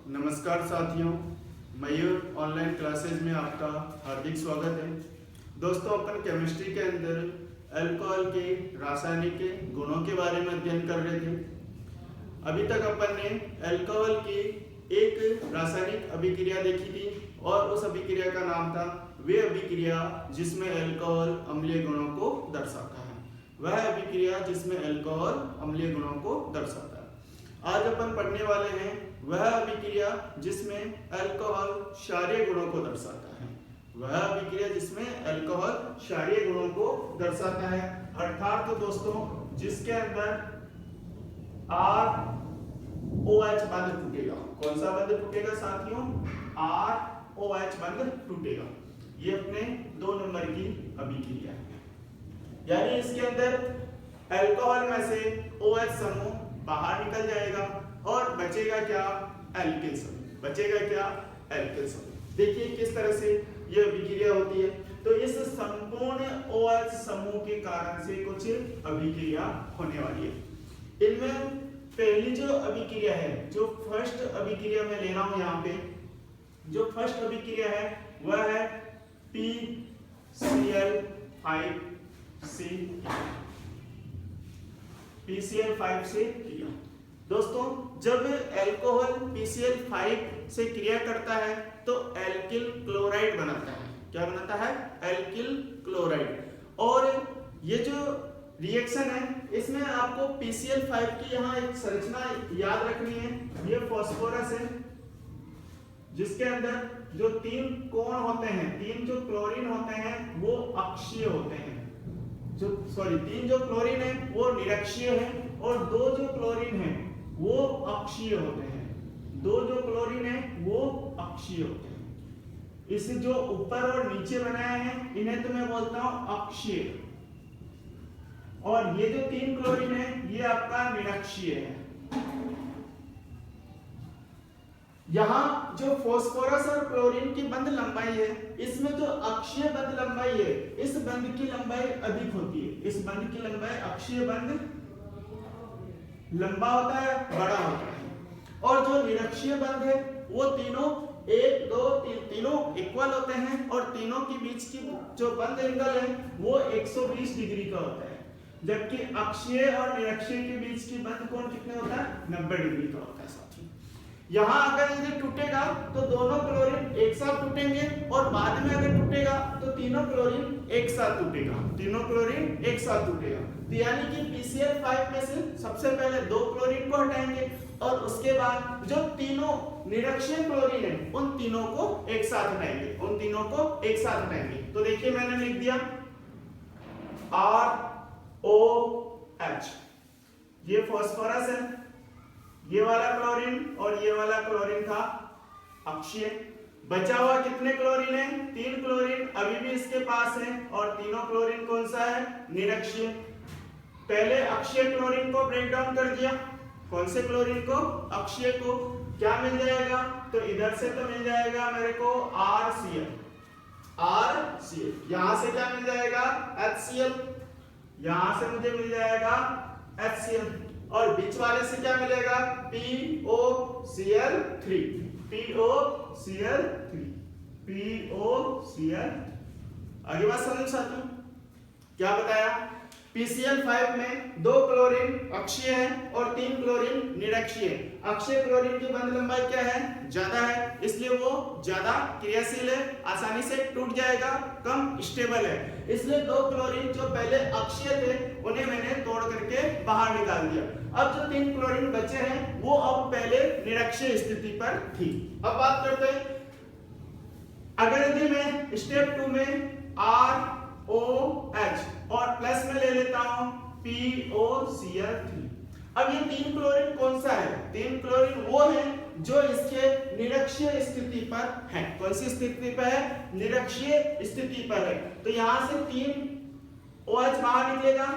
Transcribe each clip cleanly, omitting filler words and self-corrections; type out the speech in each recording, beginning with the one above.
नमस्कार साथियों, मयूर online classes में आपका हार्दिक स्वागत है। दोस्तों, अपन केमिस्ट्री के अंदर अल्कोहल के रासायनिक गुणों के बारे में अध्ययन कर रहे थे। अभी तक अपन ने अल्कोहल की एक रासायनिक अभिक्रिया देखी थी और उस अभिक्रिया का नाम था वे अभिक्रिया जिसमें अल्कोहल अम्लीय गुणों को दर्शाता है। वह अभिक्रिया जिसमें अल्कोहल अम्लीय गुणों को दर्शाता है। आज अपन पढ़ने वाले हैं वह अभिक्रिया जिसमें अल्कोहल क्षारीय गुणों को दर्शाता है। वह अभिक्रिया जिसमें अल्कोहल क्षारीय गुणों को दर्शाता है, अर्थात तो दोस्तों जिसके अंदर ROH बंध टूटेगा। कौन सा बंध टूटेगा साथियों? ROH बंध टूटेगा। ये अपने 2 नंबर की अभिक्रिया है, यानी इसके अंदर अल्कोहल में से OH समूह बाहर निकल जाएगा और बचेगा क्या? एल्किल समूह। बचेगा क्या? एल्किल समूह। देखिए किस तरह से यह अभिक्रिया होती है। तो इस संपूर्ण OH समूह के कारण से कुछ अभिक्रिया होने वाली है। इनमें पहली जो अभिक्रिया है, जो फर्स्ट अभिक्रिया मैं ले रहा हूं यहाँ पे, जो फर्स्ट अभिक्रिया है वह है PCl5 से किया। दोस्तों, जब अल्कोहल PCl5 से क्रिया करता है तो एल्किल क्लोराइड बनाता है। क्या बनाता है? Alkyl chloride. और ये जो रिएक्शन है इसमें आपको PCl5 की यहाँ एक संरचना याद रखनी है। ये फास्फोरस है जिसके अंदर जो 3 कोण होते हैं, 3 जो क्लोरीन होते हैं वो अक्षीय होते हैं। 3 जो क्लोरीन है वो निरक्षीय है और 2 जो क्लोरीन है वो अक्षीय होते हैं। 2 जो क्लोरीन है वो अक्षीय होते हैं। इस जो ऊपर और नीचे बनाए हैं इन्हें तो मैं बोलता हूं अक्षीय, और ये जो 3 क्लोरीन है ये आपका निरक्षीय है। यहाँ जो फास्फोरस और क्लोरीन की बंध लंबाई है, इसमें जो अक्षीय बंध लंबाई है, इस बंध की लंबाई अधिक होती है। इस बंध की लंबाई, अक्षीय बंध लंबा होता है, बड़ा होता है। और जो निरक्षीय बंध है वो तीनों 1 2 3 तीनों इक्वल होते हैं और तीनों के बीच की जो बंध एंगल है वो 120 डिग्री का होता है, जबकि अक्षीय और निरक्षीय के बीच की बंध कोण कितने होता है? 90 डिग्री का होता है साथियों। यहाँ अगर यदि टूटेगा तो दोनों क्लोरीन एक साथ टूटेंगे और बाद में अगर टूटेगा तो तीनों क्लोरीन एक साथ टूटेगा। तीनों क्लोरीन एक साथ टूटेगा। तो यानी कि PCl5 में से सबसे पहले 2 क्लोरीन को हटाएंगे और उसके बाद जो तीनों निरक्षीय क्लोरीन है उन तीनों को एक साथ हटाएंगे। उन तीनों को एक साथ हटाएंगे। तो देखिए मैंने लिख दिया ROH। ये फास्फोरस है, ये वाला क्लोरीन और ये वाला क्लोरीन था अक्षीय। बचा हुआ कितने क्लोरीन है? 3 क्लोरीन अभी भी इसके पास है और तीनों क्लोरीन कौन सा है? निरक्षीय। पहले अक्षीय क्लोरीन को ब्रेक डाउन कर दिया। कौन से क्लोरीन को? अक्षीय को। क्या मिल जाएगा? तो इधर से तो मिल जाएगा मेरे को RCl। यहां से क्या मिल जाएगा? HCl। यहां से मुझे मिल जाएगा HCl और बीच वाले से क्या मिलेगा? POCl3। आगे बात समझ साथियों। क्या बताया? PCl5 में 2 क्लोरीन अक्षीय है और 3 क्लोरीन निरक्षीय है। अक्षीय क्लोरीन की बंध लंबाई क्या है? ज्यादा है, इसलिए वो ज्यादा क्रियाशील है, आसानी से टूट जाएगा, कम स्टेबल है। इसलिए 2 क्लोरीन जो पहले अक्षीय थे उन्हें मैंने तोड़ करके बाहर निकाल दिया। अब जो 3 क्लोरीन बचे हैं वो अब पहले निरक्षीय स्थिति पर थी। अब बात करते हैं, अगर यदि मैं स्टेप 2 में ROH और प्लस में ले लेता हूं POCl3। अब ये 3 क्लोरीन कौन सा है? 3 क्लोरीन वो है जो इसके निरक्षीय स्थिति पर है। कौन सी स्थिति पर है? निरक्षीय स्थिति पर है। तो यहां से 3 OH बाहर निकलेगा।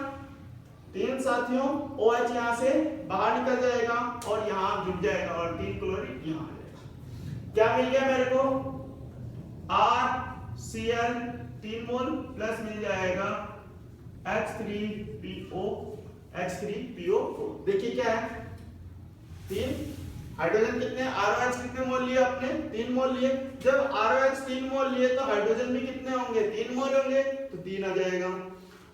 3 साथियों OH यहां से बाहर निकल जाएगा और यहां जुड़ जाएगा और 3 क्लोरीन यहां आ जाएगा। क्या मिल गया मेरे को? RCl 3 मोल प्लस मिल जाएगा H3PO। देखिए क्या है? 3 हाइड्रोजन कितने, ROH कितने मोल लिए आपने, 3 मोल लिए। जब ROH 3 मोल लिए तो हाइड्रोजन भी कितने होंगे, 3 मोल होंगे, तो 3 आ जाएगा।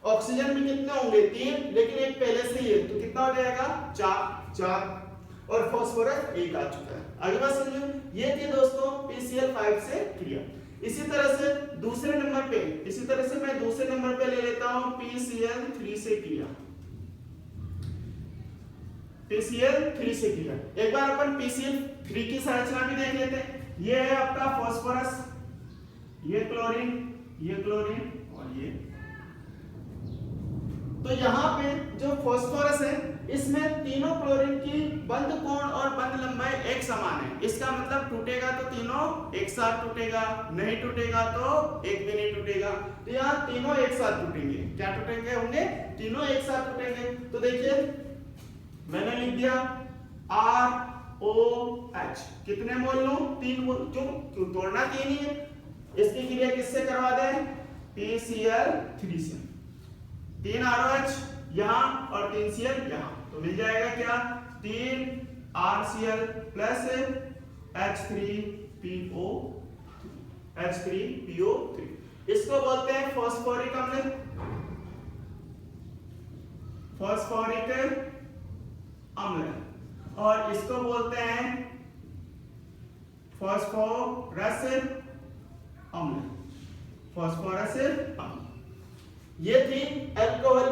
ऑक्सीजन भी कितने होंगे, 3, लेकिन एक पहले से ही है तो कितना हो जाएगा, 4। और फास्फोरस 1 आ चुका है। आगे बात समझो। ये थी दोस्तों PCl5 से क्रिया। इसी तरह से दूसरे नंबर पे, इसी तरह से मैं दूसरे नंबर पे ले लेता हूं PCl3 से क्रिया। PCl3 से क्रिया। एक बार अपन PCl3 की संरचना भी देख लेते हैं। ये है आपका फास्फोरस, ये क्लोरीन और ये। तो यहाँ पे जो फास्फोरस है इसमें तीनों क्लोरीन की बंध कोण और बंध लंबाई एक समान है। इसका मतलब टूटेगा तो तीनों एक साथ टूटेगा, नहीं टूटेगा तो एक भी नहीं टूटेगा। तो यहाँ तीनों एक साथ टूटेंगे। क्या टूटेंगे होंगे, तीनों एक साथ टूटेंगे। तो देखिए मैंने लिख दिया ROH, कितने मोल लूं, 3 मोल। क्यों तोड़ना 3 ही है। इसकी क्रिया किससे करवा दें, PCl3 से। 3 ROH यहाँ और 3 Cl यहाँ, तो मिल जाएगा क्या, 3 RCl प्लस H3PO3। इसको बोलते हैं फास्फोरिक अम्ल, और इसको बोलते हैं फास्फोरस अम्ल। ये थी अल्कोहल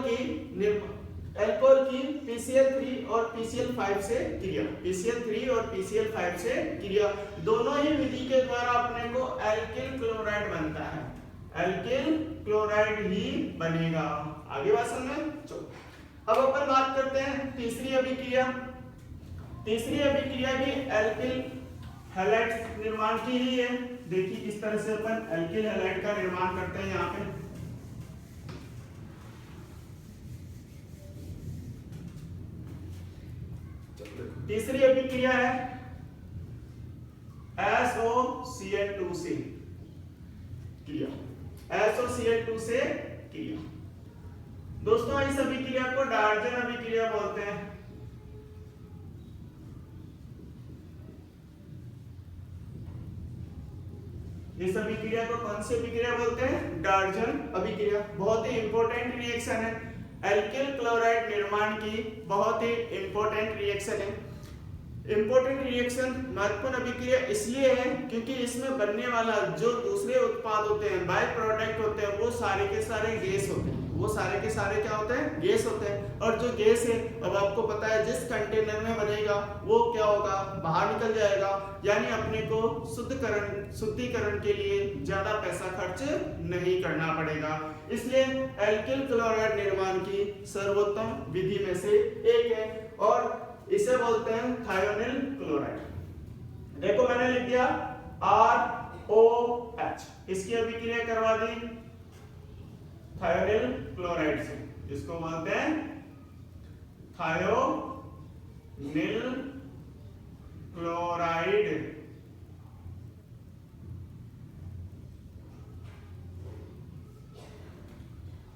की PCl3 और PCl5 से क्रिया। PCl3 और PCl5 से क्रिया, दोनों ही विधि के द्वारा अपने को एल्किल क्लोराइड बनता है। एल्किल क्लोराइड ही बनेगा। आगे बात समझ। चलो अब अपन बात करते हैं तीसरी अभिक्रिया। तीसरी अभिक्रिया भी एल्किल हैलाइड निर्माण की ही है। देखिए इस तरह से अपन एल्किल हैलाइड का निर्माण करते हैं। यहाँ पे तीसरी अभिक्रिया है SOCl2 से क्रिया। SOCl2 से क्रिया। दोस्तों इस अभिक्रिया को डार्जन अभिक्रिया बोलते हैं। इस अभिक्रिया को कौन सी अभिक्रिया बोलते हैं, डार्जन अभिक्रिया। बहुत ही इंपॉर्टेंट रिएक्शन है। एल्किल क्लोराइड निर्माण की बहुत ही इंपॉर्टेंट रिएक्शन है। इंपॉर्टेंट रिएक्शन महत्वपूर्ण अभिक्रिया इसलिए है क्योंकि इसमें बनने वाला जो दूसरे उत्पाद होते हैं, बाय प्रोडक्ट होते हैं, वो सारे के सारे गैस होते हैं। वो सारे के सारे क्या होते हैं, गैस होते हैं। और जो गैस है, अब आपको पता है जिस कंटेनर में बनेगा वो क्या होगा, बाहर निकल जाएगा। यानी अपने को शुद्धिकरण के लिए ज्यादा पैसा खर्च नहीं करना पड़ेगा। इसलिए एल्किल क्लोराइड निर्माण की सर्वोत्तम विधि में से एक है और इसे बोलते हैं थायोनिल क्लोराइड। देखो मैंने लिख दिया ROH, इसकी अभिक्रिया करवा दी थायोनिल क्लोराइड से, जिसको बोलते हैं थायोनिल क्लोराइड।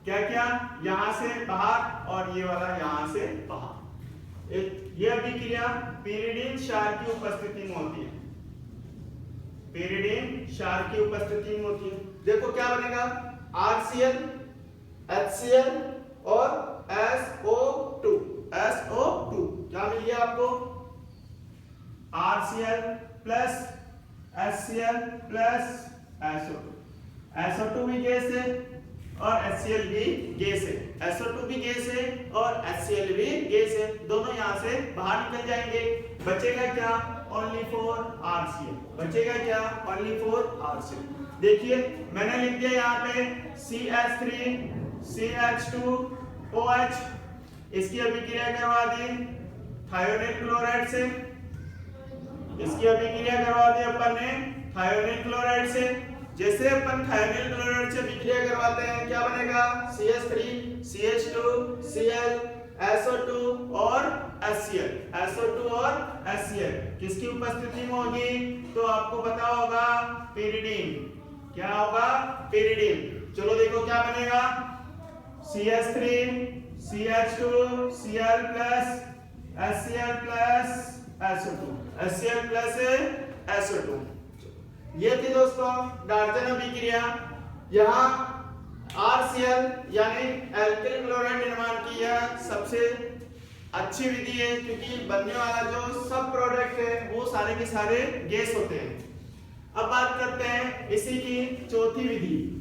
क्या क्या, यहां से बाहर और ये वाला यहां से बाहर। ये अभिक्रिया pyridine क्षार की उपस्थिति में होती है। pyridine क्षार की उपस्थिति में होती है। देखो क्या बनेगा, RCl, HCl और SO2। क्या मिल गया आपको, RCl plus HCl plus SO2 भी गैस है और HCl भी गैस है। SO2 भी गैस है और HCl भी गैस है। दोनों यहाँ से बाहर निकल जाएंगे। बचेगा क्या, ओनली फॉर RCl। बचेगा क्या, ओनली फॉर RCl। देखिए मैंने लिख दिया यहाँ पे CH3 CH2OH, इसकी अभिक्रिया करवा दी थायोनिल क्लोराइड से। इसकी अभिक्रिया करवा दी अपन ने थायोनिल क्लोराइड से। जैसे अपन थायोनिल क्लोराइड से अभिक्रिया करवाते हैं क्या बनेगा, CH3 CH2 Cl SO2 और HCl। किसकी उपस्थिति में होगी, तो आपको पता होगा pyridine। क्या होगा, pyridine। चलो देखो क्या बनेगा, CH3 CH2 Cl plus HCl plus SO2, HCl plus SO2। ये थी दोस्तों डाल्टन अभिक्रिया। यहाँ RCl यानी एल्किल क्लोराइड निर्माण की यह सबसे अच्छी विधि है, क्योंकि बनने वाला जो सब प्रोडक्ट है वो सारे के सारे गैस होते हैं। अब बात करते हैं इसी की चौथी विधि।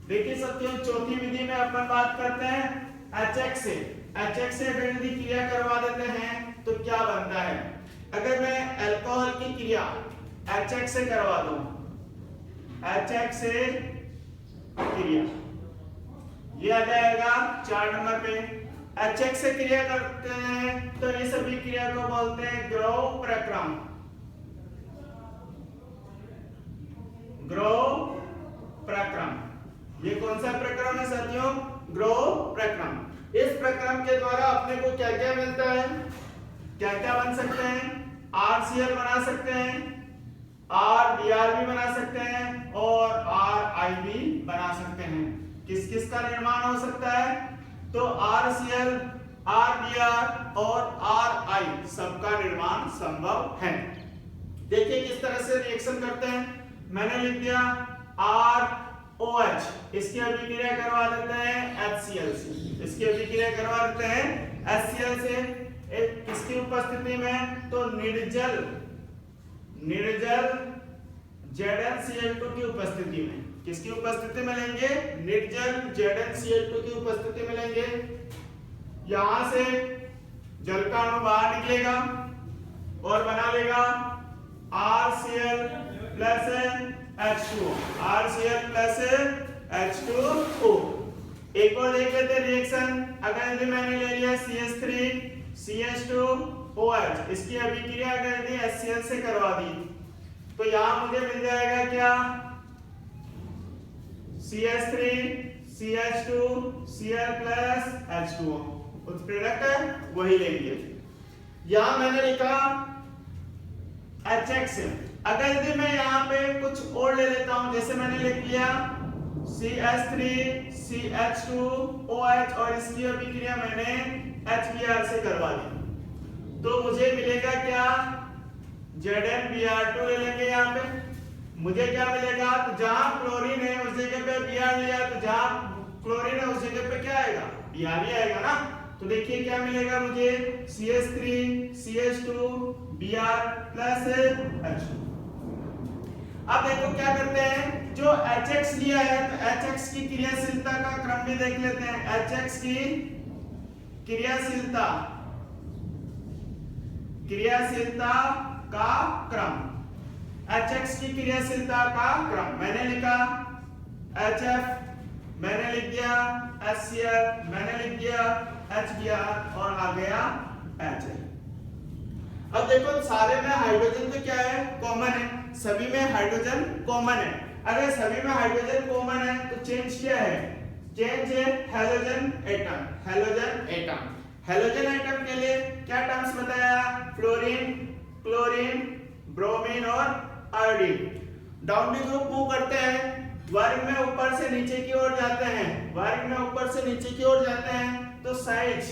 देखिए साथियों, चौथी विधि में अपन बात करते हैं HX से। HX से अगर यदि क्रिया करवा देते हैं तो क्या बनता है। अगर मैं अल्कोहल की क्रिया HX से करवा दूं, HX से क्रिया, ये आ जाएगा 4 नंबर पे। HX से क्रिया करते हैं तो इस अभिक्रिया को बोलते हैं ग्रोव प्रक्रम। ग्रोव प्रक्रम, ये कौन सा प्रक्रम है साथियों? ग्रोव प्रक्रम। इस प्रक्रम के द्वारा अपने को क्या क्या मिलता है, क्या क्या बन सकते हैं? RCl बना सकते हैं, RBr भी बना सकते हैं और RI भी बना सकते हैं। किस किस का निर्माण हो सकता है? तो RCl, RBr और RI सबका निर्माण संभव है। देखिए किस तरह से रिएक्शन करते हैं। मैंने लिख दिया ROH, इसकी अभिक्रिया करवा देते हैं HCl से, इसकी अभिक्रिया करवा देते हैं HCl से। इसकी उपस्थिति में तो निर्जल ZnCl2 की उपस्थिति में, किसकी उपस्थिति में लेंगे? निर्जल ZnCl2 की उपस्थिति में लेंगे। यहां से जल का अणु बाहर निकलेगा और बना लेगा RCl plus H2O, RCl plus H2O। एक और देख लेते हैं रिएक्शन। अगर यदि मैंने ले लिया CH3CH2OH, इसकी अभिक्रिया अगर यदि HCl से करवा दी तो यहां मुझे मिल जाएगा क्या? CH3CH2Cl प्लस H2O, उत्प्रेरक है वही लेंगे। यहां मैंने लिखा HX। अगर यदि मैं यहाँ पे कुछ और ले लेता हूं, जैसे मैंने लिख लिया CH3CH2OH और इसकी अभिक्रिया मैंने HBr से करवा दी, तो मुझे मिलेगा क्या? ZnBr2 ले लेंगे। यहाँ पे मुझे क्या मिलेगा? तो जहां क्लोरीन है उस जगह पे Br लिया, तो जहां क्लोरीन है उस जगह पे क्या आएगा? Br ही आएगा ना। तो देखिए क्या मिलेगा मुझे? CH3CH2Br plus H2। अब देखो क्या करते हैं, जो HX लिया है तो HX की क्रियाशीलता का क्रम भी देख लेते हैं। HX की क्रियाशीलता का क्रम, HX की क्रियाशीलता का क्रम मैंने लिखा HF, मैंने लिख दिया HCl, मैंने लिख दिया HBr और आ गया HL। अब देखो सारे में हाइड्रोजन तो क्या है? कॉमन है, सभी में हाइड्रोजन कॉमन है। अगर सभी में हाइड्रोजन कॉमन है तो चेंज क्या है? चेंज है हैलोजन एटम। हैलोजन एटम के लिए क्या टर्म्स बताया? फ्लोरीन, क्लोरीन, ब्रोमीन और आयोडीन। डाउनली ग्रुप मूव करते हैं, वर्ग में ऊपर से नीचे की ओर जाते हैं, वर्ग में ऊपर से नीचे की ओर जाते हैं तो साइज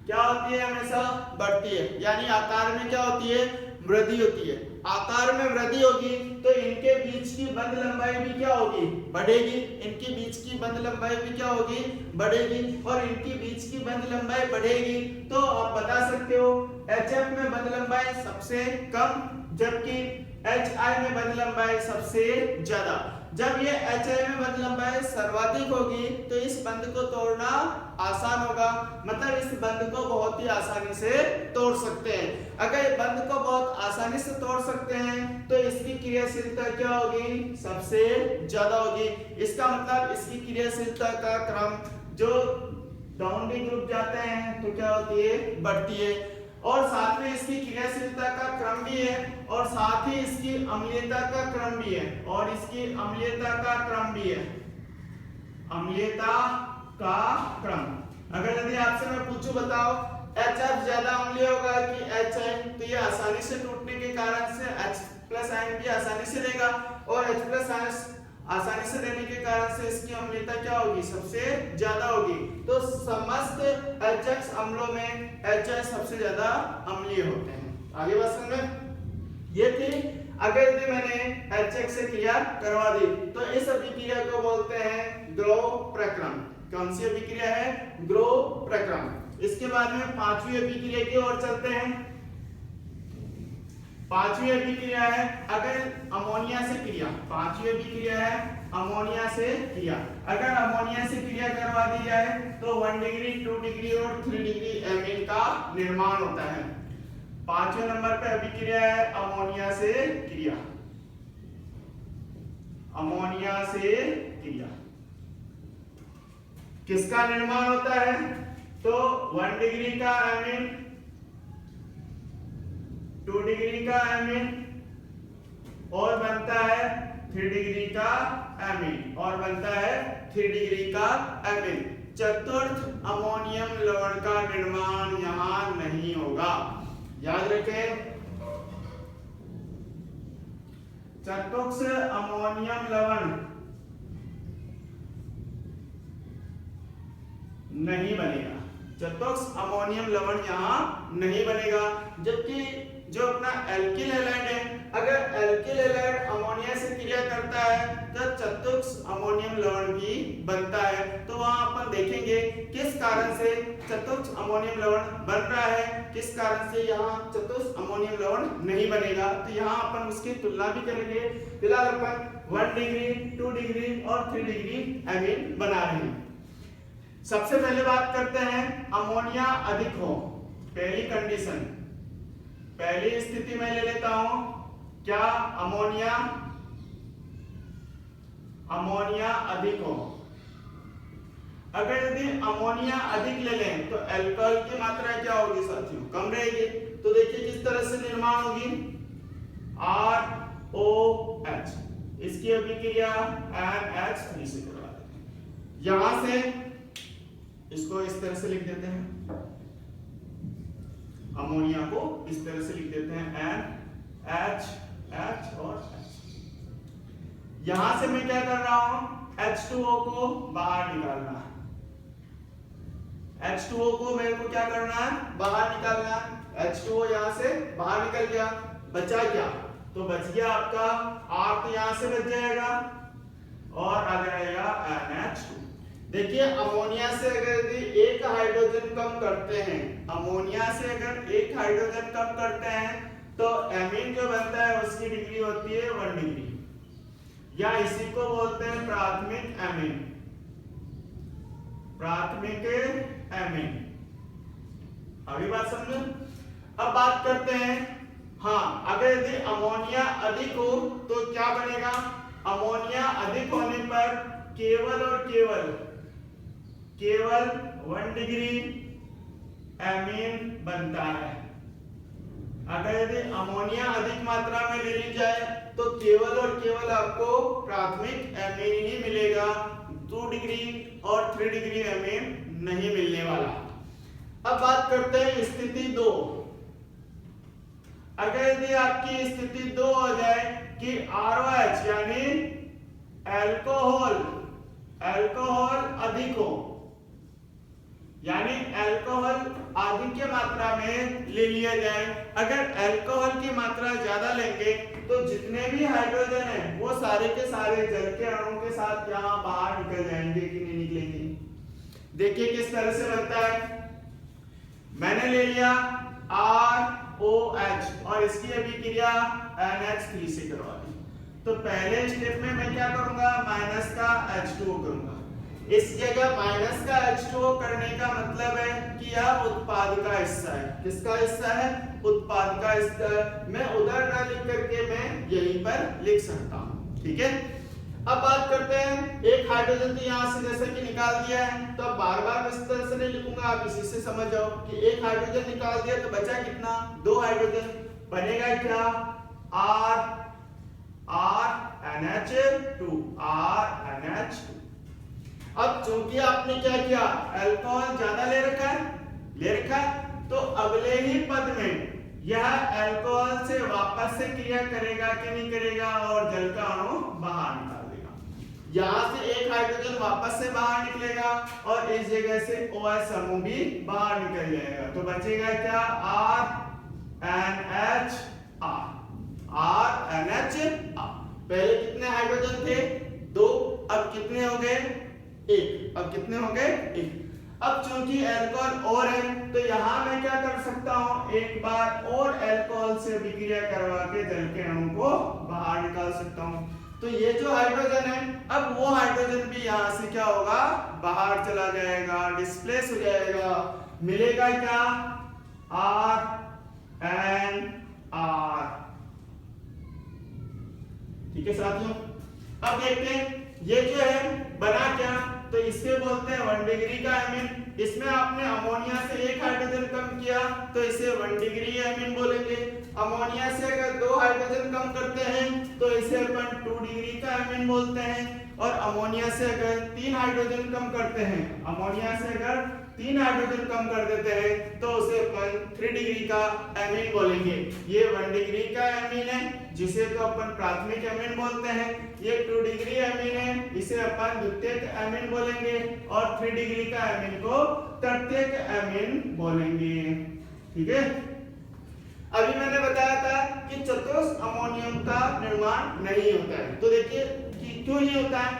क्या होती है? हमेशा बढ़ती है, यानी आकार में क्या होती है? वृद्धि होती है। आकार में वृद्धि होगी तो इनके बीच की बंध लंबाई भी क्या होगी? बढ़ेगी। इनके बीच की बंध लंबाई भी क्या होगी? बढ़ेगी। और इनके बीच की बंध लंबाई बढ़ेगी तो आप बता सकते हो HF में बंध लंबाई सबसे कम, जबकि HI में बंध लंबाई सबसे ज्यादा। जब ये HI में बंध लंबाई सर्वाधिक होगी तो इस बंध को तोड़ना आसान होगा, मतलब इस बंध को बहुत ही आसानी से तोड़ सकते हैं। अगर बंध को बहुत आसानी से तोड़ सकते हैं तो इसकी क्रियाशीलता क्या होगी? सबसे ज्यादा होगी। इसका मतलब इसकी क्रियाशीलता का क्रम जो डाउनली ग्रुप जाते हैं तो क्या होती है? बढ़ती है। और साथ में इसकी क्रियाशीलता का क्रम भी है और साथ ही इसकी अम्लीयता का क्रम भी है और इसकी अम्लीयता का क्रम भी है। अम्लीयता का क्रम अगर यदि आपसे मैं पूछूं बताओ HF ज्यादा अम्लीय होगा कि HI, तो ये आसानी से टूटने के कारण से H+ आयन भी आसानी से लेगा और H+ आसानी से देने के कारण से इसकी अम्लीयता क्या होगी, सबसे ज्यादा होगी। तो समस्त HX अम्लों में HI सबसे ज्यादा अम्लीय होते हैं। आगे बात समझ में ये थी। अगर यदि मैंने HX से क्रिया करवा दी तो इस अभिक्रिया को बोलते हैं ग्रो प्रक्रम। कौन सी अभिक्रिया है, ग्रो प्रक्रम। इसके बाद में पांचवी अभिक्रिया की ओर चलते हैं। पांचवी अभिक्रिया है अगर अमोनिया से क्रिया, पांचवी अभिक्रिया है अमोनिया से क्रिया। अगर अमोनिया से क्रिया करवा दी जाए तो 1 डिग्री 2 डिग्री और 3 डिग्री एमीन का निर्माण होता है। पांचवें नंबर पे अभिक्रिया है अमोनिया से क्रिया, अमोनिया से क्रिया। किसका निर्माण होता है, तो 1 डिग्री का एमीन, 2 डिग्री का एमीन और बनता है 3 डिग्री का एमीन और बनता है 3 डिग्री का एमीन। चतुर्थ अमोनियम लवण का निर्माण यहां नहीं होगा, याद रखें। चतुर्थ अमोनियम लवण नहीं बनेगा, चतुर्थ अमोनियम लवण यहां नहीं बनेगा। जबकि जो अपना एल्किल हैलाइड है, अगर एल्किल हैलाइड अमोनिया से क्रिया करता है तो चतुर्थ अमोनियम लवण भी बनता है। तो वहां अपन देखेंगे किस कारण से चतुर्थ अमोनियम लवण बन रहा है, किस कारण से यहाँ चतुर्थ अमोनियम लवण नहीं बनेगा। तो यहाँ अपन उसकी तुलना भी करेंगे। फिलहाल अपन 1 डिग्री 2 डिग्री और 3 डिग्री एमीन बना रहे हैं। सबसे पहले बात करते हैं अमोनिया अधिक हो। पहली कंडीशन, पहली स्थिति में ले लेता हूं, क्या अमोनिया अधिक हो। अगर यदि अमोनिया अधिक ले लें तो अल्कोहल की मात्रा क्या होगी साथियों, कम रहेगी। तो देखिए किस तरह से निर्माण होगी, ROH, इसकी अभिक्रिया NH3 से करवा देते हैं। यहां से इसको इस तरह से लिख देते हैं, अमोनिया को इस तरह से लिख देते हैं NH और H। यहां से मैं क्या कर रहा हूं, H2O को बाहर निकालना है। H2O को मेरे को क्या करना है, बाहर निकालना है। H2O यहां से बाहर निकल गया, बचा क्या, तो बच गया आपका R, तो यहां से बच जाएगा और आ जाएगा NH2। देखिए अमोनिया से अगर यदि एक हाइड्रोजन कम करते हैं, अमोनिया से अगर एक हाइड्रोजन कम करते हैं तो एमीन जो बनता है उसकी डिग्री होती है 1 डिग्री, या इसी को बोलते हैं प्राथमिक एमीन, प्राथमिक एमीन। अभी बात समझो। अब बात करते हैं, हाँ अगर यदि अमोनिया अधिक हो तो क्या बनेगा, अमोनिया अधिक होने पर केवल और केवल 1 डिग्री एमीन बनता है। अगर यदि अमोनिया अधिक मात्रा में ले ली जाए तो केवल और केवल आपको प्राथमिक एमीन ही मिलेगा, 2 डिग्री और 3 डिग्री एमीन नहीं मिलने वाला। अब बात करते हैं स्थिति 2। अगर यदि आपकी स्थिति 2 हो जाए कि ROH यानी अल्कोहल अधिक हो, यानी अल्कोहल अधिक मात्रा में ले लिया जाए। अगर अल्कोहल की मात्रा ज्यादा लेंगे तो जितने भी हाइड्रोजन है वो सारे के सारे जल के अणुओं के साथ यहाँ बाहर निकल जाएंगे कि नहीं निकलेंगे। देखिए किस तरह से बनता है, मैंने ले लिया ROH और इसकी अभिक्रिया NH3 से करवा दी। तो पहले स्टेप में मैं क्या करूंगा, माइनस का H2O करूंगा। इस जगह माइनस का H2O करने का मतलब है कि यह उत्पाद का हिस्सा है। किसका हिस्सा है, उत्पाद का हिस्सा। मैं उधर ना लिख करके मैं यहीं पर लिख सकता हूं, ठीक है। अब बात करते हैं, एक हाइड्रोजन तो यहां से जैसे कि निकाल दिया है, तो अब बार बार इस तरह से नहीं लिखूंगा, आप इसी से समझ जाओ कि एक हाइड्रोजन निकाल दिया तो बचा कितना, 2 हाइड्रोजन। बनेगा क्या, RNH2। अब चूंकि आपने क्या किया, अल्कोहल ज्यादा ले रखा है, तो अगले ही पद में यह अल्कोहल से वापस से क्रिया करेगा कि नहीं करेगा और जल का अणु बाहर निकाल देगा। यहाँ से एक हाइड्रोजन वापस से बाहर निकलेगा और इस जगह से OH समूह भी बाहर निकल जाएगा। तो बचेगा क्या? RNH R। पहले कितने हाइड्रोजन थे? 2, अब कितने हो गए? 1। अब कितने हो गए? 1। अब चूंकि अल्कोहल और है तो यहाँ मैं क्या कर सकता हूँ, एक बार और अल्कोहल से अभिक्रिया करवा के जल के अणु को बाहर निकाल सकता हूँ। तो ये जो हाइड्रोजन है, अब वो हाइड्रोजन भी यहाँ से क्या होगा? बाहर चला जाएगा, डिस्प्लेस हो जाएगा। मिलेगा क्या? RNR। ठीक है साथियों, अब देखते हैं ये जो है बना क्या। तो इसे बोलते हैं 1 डिग्री का एमीन। इसमें आपने अमोनिया से एक हाइड्रोजन कम किया तो इसे 1 डिग्री एमीन बोलेंगे। अमोनिया से अगर 2 हाइड्रोजन कम करते हैं तो इसे अपन 2 डिग्री का एमीन बोलते हैं। और अमोनिया से अगर 3 हाइड्रोजन कम करते हैं, अमोनिया से अगर 3 हाइड्रोजन कम कर देते हैं तो उसे अपन 3 डिग्री का एमीन बोलेंगे। ये 1 डिग्री का एमीन है जिसे तो अपन प्राथमिक एमीन बोलते हैं। ये 2 डिग्री एमीन है, इसे अपन द्वितीयक एमीन बोलेंगे। और 3 डिग्री का एमीन को तृतीयक एमीन बोलेंगे। ठीक है, अभी मैंने बताया था कि चतुर्थ अमोनियम का निर्माण नहीं होता है। तो देखिए कि क्यों नहीं होता है,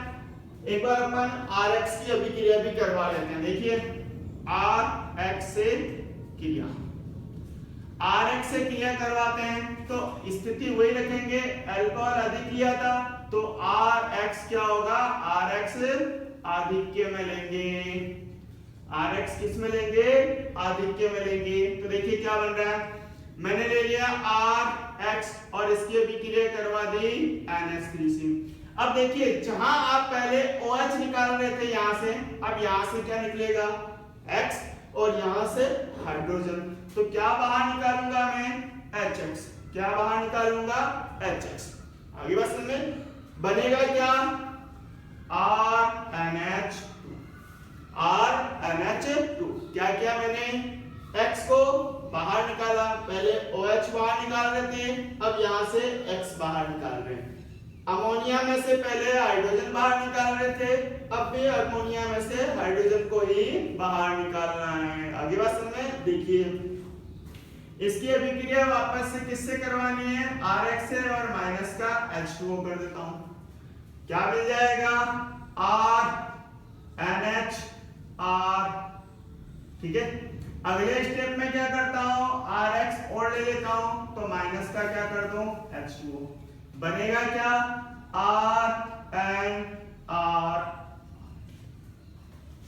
एक बार अपन RX की अभिक्रिया भी करवा लेते हैं। देखिए RX से क्रिया, RX से क्रिया करवाते हैं तो स्थिति वही रखेंगे। अल्कोहल अधिक लिया था तो RX क्या होगा? RX आधिक्य में लेंगे। RX किस में लेंगे? आधिक्य में लेंगे। तो देखिए क्या बन रहा है, मैंने ले लिया RX और इसकी अभिक्रिया करवा दी NH3 से। अब देखिए जहां आप पहले OH निकाल रहे थे यहाँ से, अब यहाँ से क्या निकलेगा? X और यहाँ से हाइड्रोजन। तो क्या बाहर निकालूंगा मैं? HX। क्या बाहर निकालूंगा? HX। आगे बात समझ में बनेगा क्या? RNH2। RNH2 क्या किया मैंने? X को बाहर निकाला, पहले OH बाहर निकाल रहे थे, अब यहाँ से X बाहर निकाल रहे हैं। अमोनिया में से पहले हाइड्रोजन बाहर निकाल रहे थे, अब भी अमोनिया में से हाइड्रोजन को ही बाहर निकालना है। आगे बात समझ में देखिए, इसकी अभिक्रिया वापस से किससे करवानी है? RX से, और माइनस का H2O कर देता हूं। क्या मिल जाएगा? RNHR। ठीक है, अगले स्टेप में क्या करता हूं? RX और ले लेता हूं तो माइनस का क्या कर दूं? H2O। बनेगा क्या? RNR।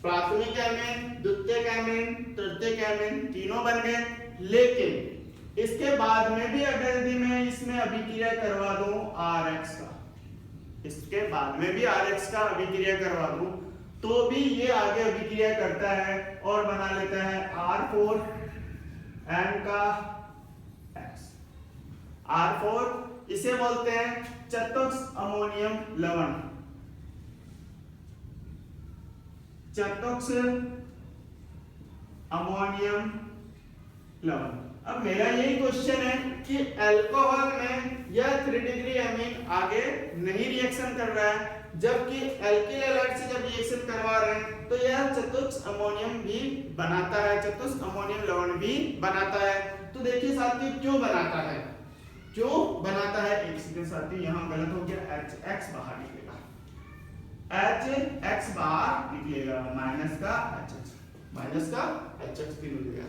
प्राथमिक एमीन, द्वितीयक एमीन, तृतीयक एमीन तीनों बन गए। लेकिन इसके बाद में भी अगर यदि मैं इसमें अभिक्रिया करवा दूं RX का, इसके बाद में भी RX का अभिक्रिया करवा दूं तो भी ये आगे अभिक्रिया करता है और बना लेता है R4 N का X। R4 इसे बोलते हैं चतुर्थ अमोनियम लवण। चतुर्थ अमोनियम लवण। अब मेरा यही क्वेश्चन है कि अल्कोहल में यह 3 डिग्री एमीन आगे नहीं रिएक्शन कर रहा है, जबकि एल्किल हैलाइड से जब रिएक्शन करवा रहे हैं तो यह चतुर्थ अमोनियम भी बनाता है, चतुर्थ अमोनियम लवण भी बनाता है। तो देखिए साथी क्यों बनाता है, क्यों बनाता है? एक सेकंड साथी, यहाँ गलत हो गया, HX बाहर निकलेगा, HX बाहर निकलेगा, माइनस का HX भी निकलेगा।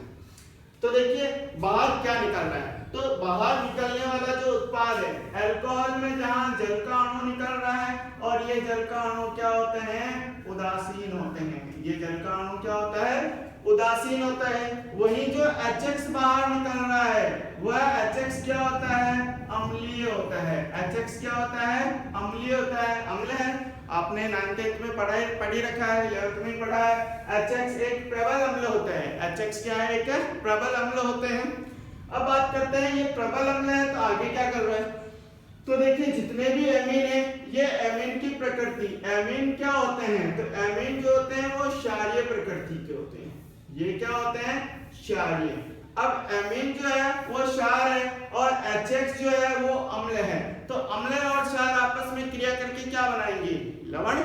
तो देखिए बाहर क्या निकल रहा है, तो बाहर निकलने वाला जो उत्पाद है, अल्कोहल में जहां जल का अणु निकल रहा है और ये जल का अणु क्या होते हैं? उदासीन होते हैं। ये जल का अणु क्या होता है? उदासीन होता है। वही जो HX बाहर निकल रहा है वह HX क्या होता है? अम्लीय होता है। HX क्या होता है? अम्लीय होता है, अम्ल है। आपने 9th में पढ़ी रखा है, 11th में पढ़ा है। HX एक प्रबल अम्ल होता है। HX क्या है? एक प्रबल अम्ल होते हैं। अब बात करते हैं ये प्रबल अम्ल है तो आगे क्या कर रहा है? तो देखिए जितने भी एमीन है, ये एमीन की प्रकृति, एमीन क्या होते हैं? तो एमीन जो होते हैं वो क्षारीय प्रकृति के होते हैं। ये क्या होते हैं? क्षारीय। अब एमीन जो है वो क्षार है और HX जो है वो अम्ल है। तो अम्ल और क्षार आपस में क्रिया करके क्या बनाएंगे? लवण।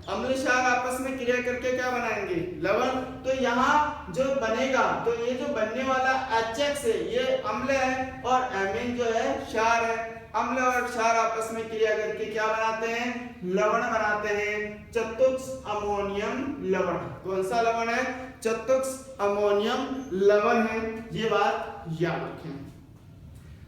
अम्ल क्षार आपस में क्रिया करके क्या बनाएंगे? लवण। तो यहाँ जो बनेगा, तो ये जो बनने वाला HX है ये अम्ल है और एमीन जो है क्षार है। अम्ल और क्षार आपस में क्रिया करके क्या बनाते हैं? लवण बनाते हैं, चतुक्ष अमोनियम लवण। कौन सा लवण है? चतुक्ष अमोनियम लवण है। ये बात याद रखें।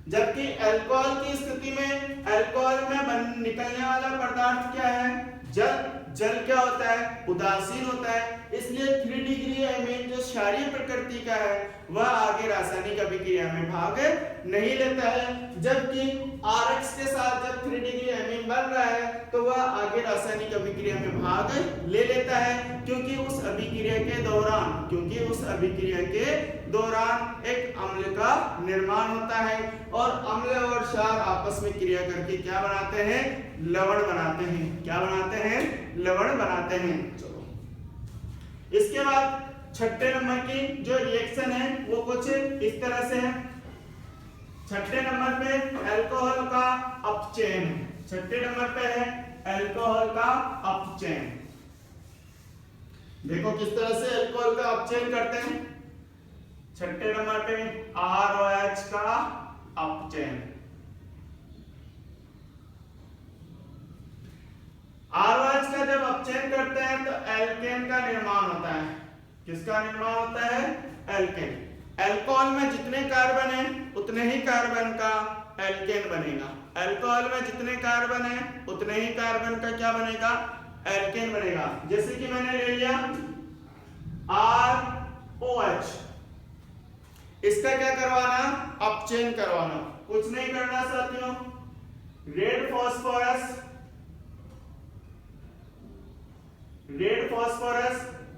जबकि अल्कोहल की स्थिति में अल्कोहल में निकलने वाला पदार्थ क्या है? जल। जल क्या होता है? उदासीन होता है, इसलिए 3 डिग्री एमीन जो क्षारीय प्रकृति का है वह आगे रासायनिक अभिक्रिया में भाग नहीं लेता है। जबकि RX के साथ जब 3 डिग्री एमीन बन रहा है तो वह आगे रासायनिक अभिक्रिया में भाग ले लेता है, क्योंकि उस अभिक्रिया के दौरान एक अम्ल का निर्माण होता है और अम्ल और क्षार आपस में क्रिया करके क्या बनाते हैं? लवण बनाते हैं। क्या बनाते हैं? लवण बनाते हैं। चलो, इसके बाद छठे नंबर की जो रिएक्शन है वो कुछ इस तरह से है। छठे नंबर पे अल्कोहल का अपचयन। छठे नंबर पे है अल्कोहल का अपचयन। देखो किस तरह से अल्कोहल का अपचयन करते हैं। छठे नंबर पे ROH का अपचयन। ROH का जब अपचयन करते हैं तो एल्केन का निर्माण होता है। किसका निर्माण होता है? एल्केन। अल्कोहल में जितने कार्बन हैं उतने ही कार्बन का एल्केन बनेगा। अल्कोहल में जितने कार्बन हैं उतने ही कार्बन का क्या बनेगा? एल्केन बनेगा। जैसे कि मैंने ले लिया ROH, इसका क्या करवाना? अपचयन करवाना। कुछ नहीं करना साथियों, रेड फास्फोरस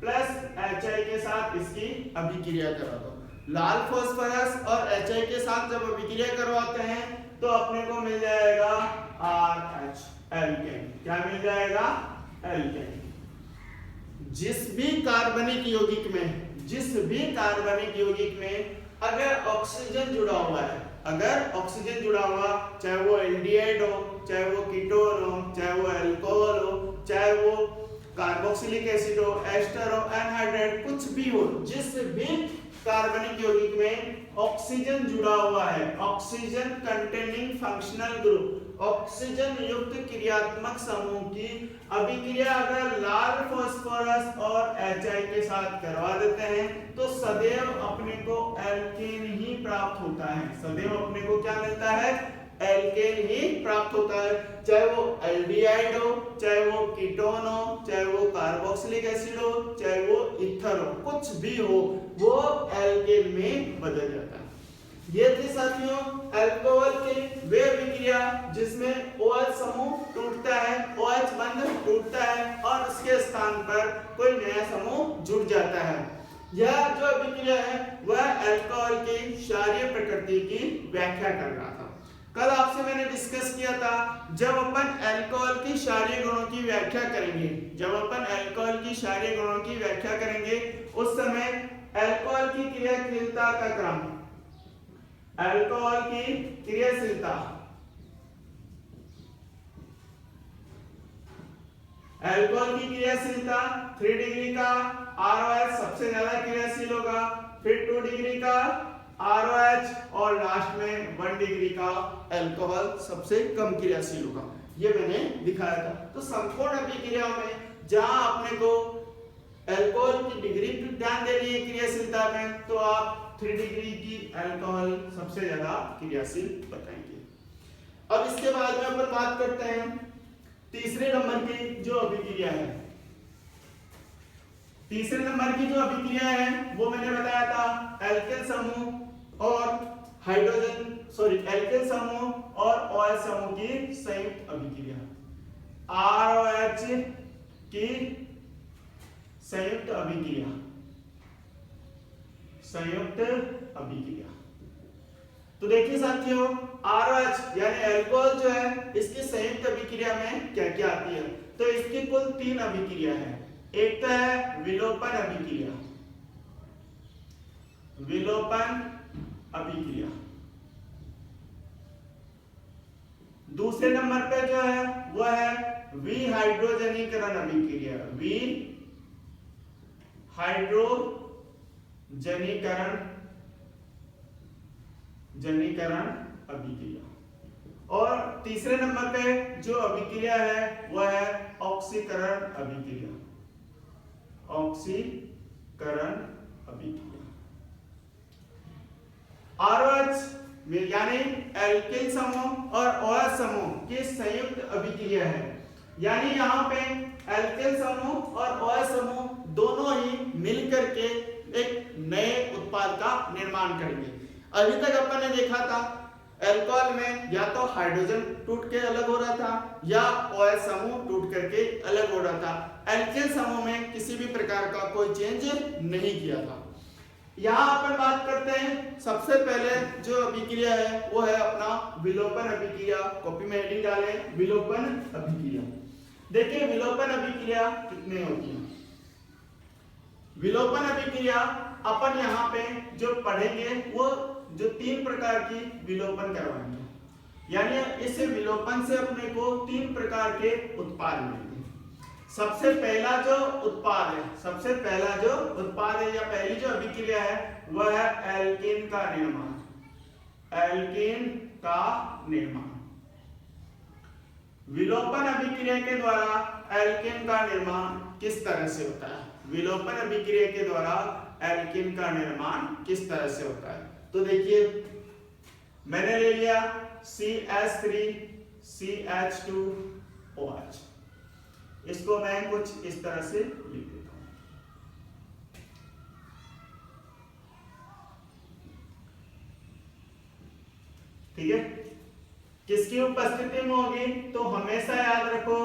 प्लस HI के साथ इसकी अभिक्रिया करा दो। लाल फास्फोरस और HI के साथ जब अभिक्रिया करवाते हैं तो अपने को मिल जाएगा RH, एल्केन। क्या मिल जाएगा? एल्केन। जिस भी कार्बनिक यौगिक में अगर ऑक्सीजन जुड़ा हुआ है, चाहे वो एल्डिहाइड हो, चाहे वो कीटोन हो, चाहे वो अल्कोहल हो, चाहे वो कार्बोक्सिलिक एसिड हो, एस्टर हो, एनहाइड्राइड, कुछ भी हो, जिस भी कार्बनिक यौगिक में ऑक्सीजन जुड़ा हुआ है, oxygen containing functional group, oxygen युक्त क्रियात्मक समूह की अभिक्रिया अगर लाल फास्फोरस और HI के साथ करवा देते हैं तो सदैव अपने को एल्केन ही प्राप्त होता है। सदैव अपने को क्या मिलता है? एल्केन ही प्राप्त होता है। चाहे वो एल्डिहाइड हो, चाहे वो कीटोन हो, चाहे वो कार्बोक्सिलिक एसिड हो, चाहे वो ईथर हो, कुछ भी हो, वो एल्केन में बदल जाता है। ये थी साथियों अल्कोहल की वे अभिक्रिया जिसमें OH समूह टूटता है, OH बंध टूटता है और उसके स्थान पर कोई नया समूह जुड़ जाता है। यह जो अभिक्रिया है वह अल्कोहल की क्षारीय प्रकृति की व्याख्या कर रहा था। कल आपसे मैंने डिस्कस किया था जब अपन अल्कोहल की क्षारीय गुणों की व्याख्या करेंगे, उस समय अल्कोहल की क्रियाशीलता का क्रम, अल्कोहल की क्रियाशीलता 3 डिग्री का ROH सबसे ज्यादा क्रियाशील होगा, फिर 2 डिग्री का ROH और लास्ट में 1 डिग्री का अल्कोहल सबसे कम क्रियाशील होगा। ये मैंने दिखाया था। तो संपूर्ण अभिक्रियाओं में जहां अपने को अल्कोहल की डिग्री पर ध्यान देनी है क्रियाशीलता में, तो आप 3 डिग्री की अल्कोहल सबसे ज्यादा क्रियाशील बताएंगे। अब इसके बाद में अपन बात करते हैं तीसरे नंबर की जो अभिक्रिया है। तीसरे नंबर की जो अभिक्रिया है वो मैंने बताया था एल्केन समूह और एल्केन समूह और OH समूह की संयुक्त अभिक्रिया, ROH की संयुक्त अभिक्रिया। तो देखिए साथियों ROH यानी अल्कोहल जो है इसकी संयुक्त अभिक्रिया में क्या क्या आती है। तो इसकी कुल 3 अभिक्रिया है। एक तो है विलोपन अभिक्रिया, विलोपन दूसरे नंबर पे जो है वो है विहाइड्रोजनीकरण अभिक्रिया, विहाइड्रोजनीकरण अभिक्रिया। और तीसरे नंबर पे जो अभिक्रिया है वह है ऑक्सीकरण अभिक्रिया, ऑक्सीकरण अभिक्रिया। ROH यानी एल्किल समूह और OH समूह की संयुक्त अभिक्रिया है, यानी यहाँ पे एल्किल समूह और OH समूह दोनों ही मिलकर के एक नए उत्पाद का निर्माण करेंगे। अभी तक अपन ने देखा था अल्कोहल में या तो हाइड्रोजन टूट के अलग हो रहा था या OH समूह टूट करके अलग हो रहा था। एल्किल समूह में किसी भी प्रकार का कोई चेंज नहीं किया था। यहाँ अपन बात करते हैं, सबसे पहले जो अभिक्रिया है वो है अपना विलोपन अभिक्रिया। कॉपी में हेडिंग डालें, विलोपन अभिक्रिया। देखिए विलोपन अभिक्रिया कितने होती है। विलोपन अभिक्रिया अपन यहाँ पे जो पढ़ेंगे वो जो 3 प्रकार की विलोपन करवाएंगे, यानी इस विलोपन से अपने को 3 प्रकार के उत्पाद मिलेंगे। सबसे पहला जो उत्पाद है या पहली जो अभिक्रिया है वह है एल्कीन का निर्माण। विलोपन अभिक्रिया के द्वारा एल्कीन का निर्माण किस तरह से होता है? विलोपन अभिक्रिया के द्वारा एल्कीन का निर्माण किस तरह से होता है? तो देखिए मैंने ले लिया CH3CH2OH, इसको मैं कुछ इस तरह से लिख देता हूं। ठीक है, किसकी उपस्थिति में होगी? तो हमेशा याद रखो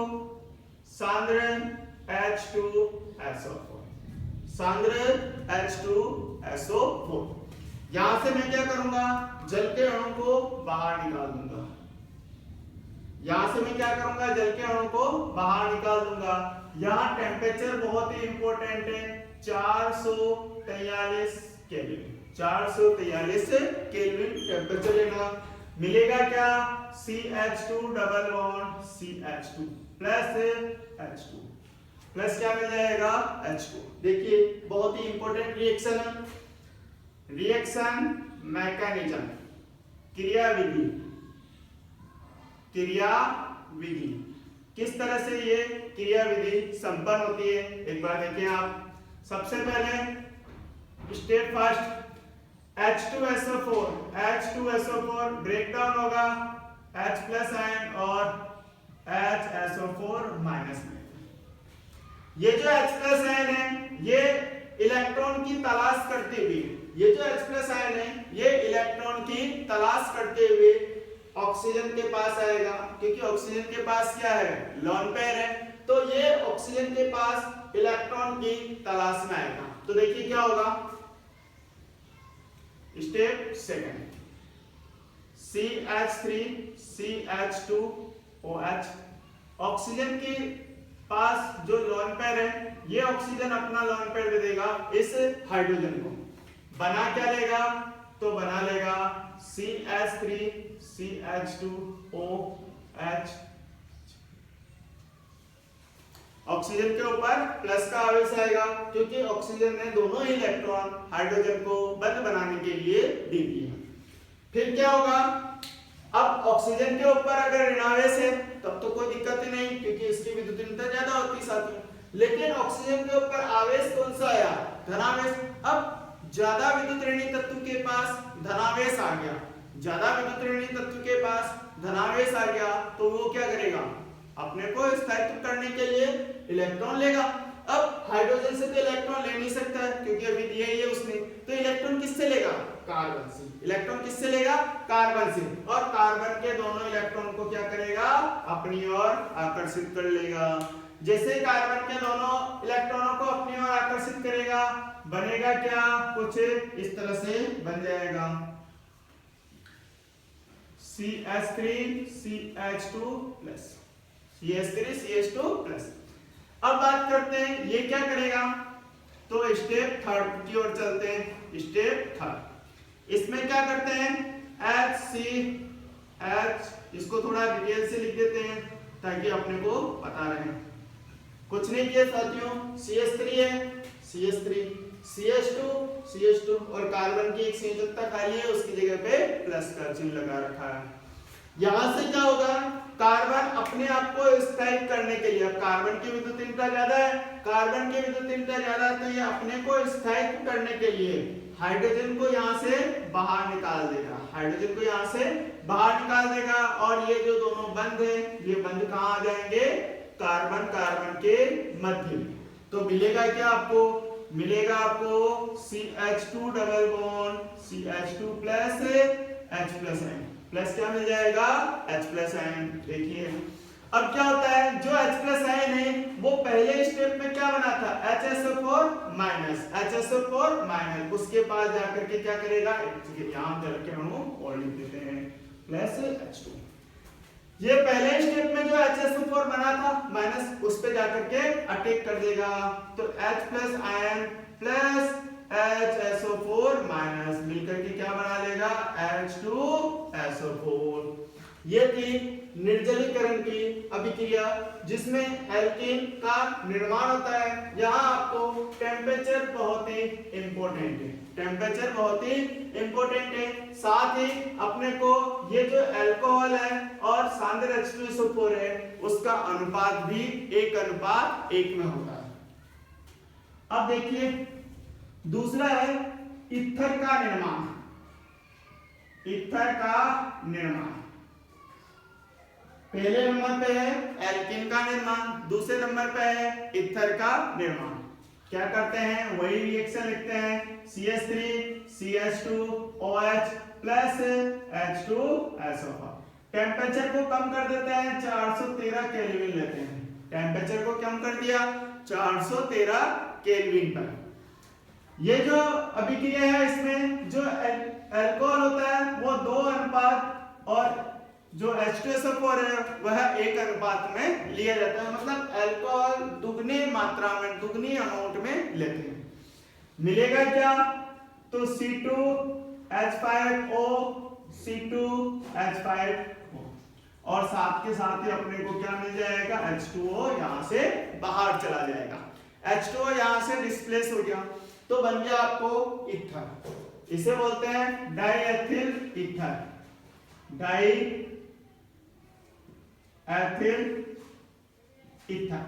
सांद्र H2SO4, सांद्र H2SO4। यहां से मैं क्या करूंगा, जल के अणु को बाहर निकाल दूंगा। यहाँ टेम्परेचर बहुत ही इंपॉर्टेंट है, 443 केल्विन, 443 केल्विन टेम्परेचर लेना। मिलेगा क्या? CH2 double bond CH2 plus H2 plus क्या मिल जाएगा? H2। देखिए बहुत ही इंपॉर्टेंट रिएक्शन है। रिएक्शन मैकेनिज्म, क्रियाविधि किस तरह से ये क्रियाविधि संपन्न होती है एक बार देखें आप। सबसे पहले step first H2SO4 break down होगा H प्लस आयन और HSO4 माइनस में। ये जो H प्लस आयन है ये इलेक्ट्रॉन की तलाश करते हुए, ऑक्सीजन के पास आएगा, क्योंकि ऑक्सीजन के पास क्या है? लोन पेयर है। तो ये ऑक्सीजन के पास इलेक्ट्रॉन की तलाश में आएगा। तो देखिए क्या होगा, स्टेप सेकंड CH3CH2OH, ऑक्सीजन के पास जो लोन पेयर है ये ऑक्सीजन अपना लोन पेयर दे देगा इस हाइड्रोजन को। बना क्या लेगा? तो बना लेगा CH3CH2OH। ऑक्सीजन के ऊपर प्लस का आवेश आएगा क्योंकि ऑक्सीजन ने दोनों ही इलेक्ट्रॉन हाइड्रोजन को बंद बनाने के लिए दे दिए। फिर क्या होगा? अब ऑक्सीजन के ऊपर अगर ऋणावेश है तब तो कोई दिक्कत ही नहीं, क्योंकि इसकी विद्युतीयता ज्यादा होती साथियों। लेकिन ऑक्सीजन के ऊपर आवेश कौन सा आया? धनावेश। अब ज्यादा विद्युत ऋणी तत्व के पास धनावेश आ गया, तो वो क्या करेगा? अपने को स्थायित्व करने के लिए इलेक्ट्रॉन लेगा। अब हाइड्रोजन से तो इलेक्ट्रॉन ले नहीं सकता है क्योंकि अभी दिया ही है उसने, तो इलेक्ट्रॉन किससे लेगा? कार्बन से। कार्बन से, और कार्बन के दोनों इलेक्ट्रॉन को क्या करेगा? अपनी ओर आकर्षित कर लेगा। जैसे कार्बन के दोनों इलेक्ट्रॉनों को अपनी ओर आकर्षित करेगा, बनेगा क्या? कुछ इस तरह से बन जाएगा CH3CH2+। अब बात करते हैं ये क्या करेगा। तो स्टेप थर्ड की ओर चलते हैं। स्टेप थर्ड, इसमें क्या करते हैं? HCH इसको थोड़ा डिटेल से लिख देते हैं ताकि अपने को पता रहे। कुछ नहीं किया साथियों, CH3 है, CH3, CH2 और कार्बन की एक संयोजकता खाली है, उसकी जगह पे प्लस का चिन्ह लगा रखा है। यहां से क्या होगा, कार्बन अपने आप को स्थायित्व करने के लिए, अब कार्बन की विद्युतीनता ज्यादा है, कार्बन की विद्युतीनता ज्यादा है, तो ये अपने को स्थायित्व करने के लिए हाइड्रोजन को यहाँ से बाहर निकाल देगा, हाइड्रोजन को यहाँ से बाहर निकाल देगा, और ये जो दोनों बंध है ये बंध कहाँ आ जाएंगे, कार्बन कार्बन के मध्य में। तो मिलेगा क्या आपको, मिलेगा आपको CH2 double bond CH2 plus H plus N, plus क्या मिल जाएगा, H प्लस N। देखिए अब क्या होता है, जो H प्लस N है वो पहले स्टेप में क्या बना था, HSO4 माइनस, उसके पास जाकर के क्या करेगा, यहाँ करके अणु और लिख देते हैं प्लस H2। ये पहले स्टेप में जो HSO4 बना था माइनस, उस पे जाकर के अटैक कर देगा, तो H plus ion plus HSO4 minus मिलकर के क्या बना लेगा, H2SO4। ये थी निर्जलीकरण की अभिक्रिया जिसमें एल्कीन का निर्माण होता है। यहाँ आपको टेम्परेचर बहुत ही इंपॉर्टेंट है, टेम्परेचर बहुत ही इंपॉर्टेंट है। साथ ही अपने को ये जो अल्कोहल है और सांद्र H2SO4 है उसका अनुपात भी 1:1 में होता है। अब देखिए दूसरा है ईथर का निर्माण, ईथर का निर्माण पहले नंबर पे है एल्कीन का निर्माण, दूसरे नंबर पे है ईथर का निर्माण। क्या करते हैं, वही रिएक्शन लिखते हैं, CH3 CH2OH plus H2SO4। Temperature को कम कर देते हैं, 413 केल्विन लेते हैं, टेम्परेचर को कम कर दिया 413 केल्विन पर। ये जो अभिक्रिया है इसमें जो अल्कोहल होता है वो 2 अनुपात और जो H2SO4 है वह 1 अनुपात में लिया जाता है, मतलब अल्कोहल दुगनी मात्रा में, दुगनी अमाउंट में लेते हैं। मिलेगा क्या, तो C2H5O C2H5O और साथ के साथ ही अपने को क्या मिल जाएगा, H2O यहां से बाहर चला जाएगा, H2O यहां से डिस्प्लेस हो गया, तो बन गया आपको ईथर। इसे बोलते हैं डाईएथिल ईथर, डाईएथिल ईथर।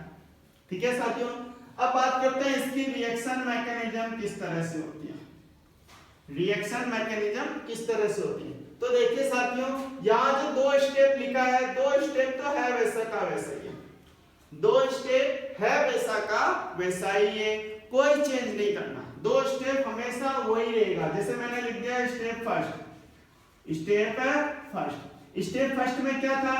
ठीक है साथियों, अब बात करते हैं इसकी रिएक्शन मैकेनिज्म किस तरह से होती है, रिएक्शन मैकेनिज्म किस तरह से होती है। तो देखिए साथियों, यहाँ जो 2 स्टेप लिखा है, 2 स्टेप तो है वैसा का वैसा ही है, 2 स्टेप है वैसा का वैसा ही है, कोई चेंज नहीं करना, 2 स्टेप हमेशा वही रहेगा। जैसे मैंने लिख दिया step first, step first, step first में क्या था,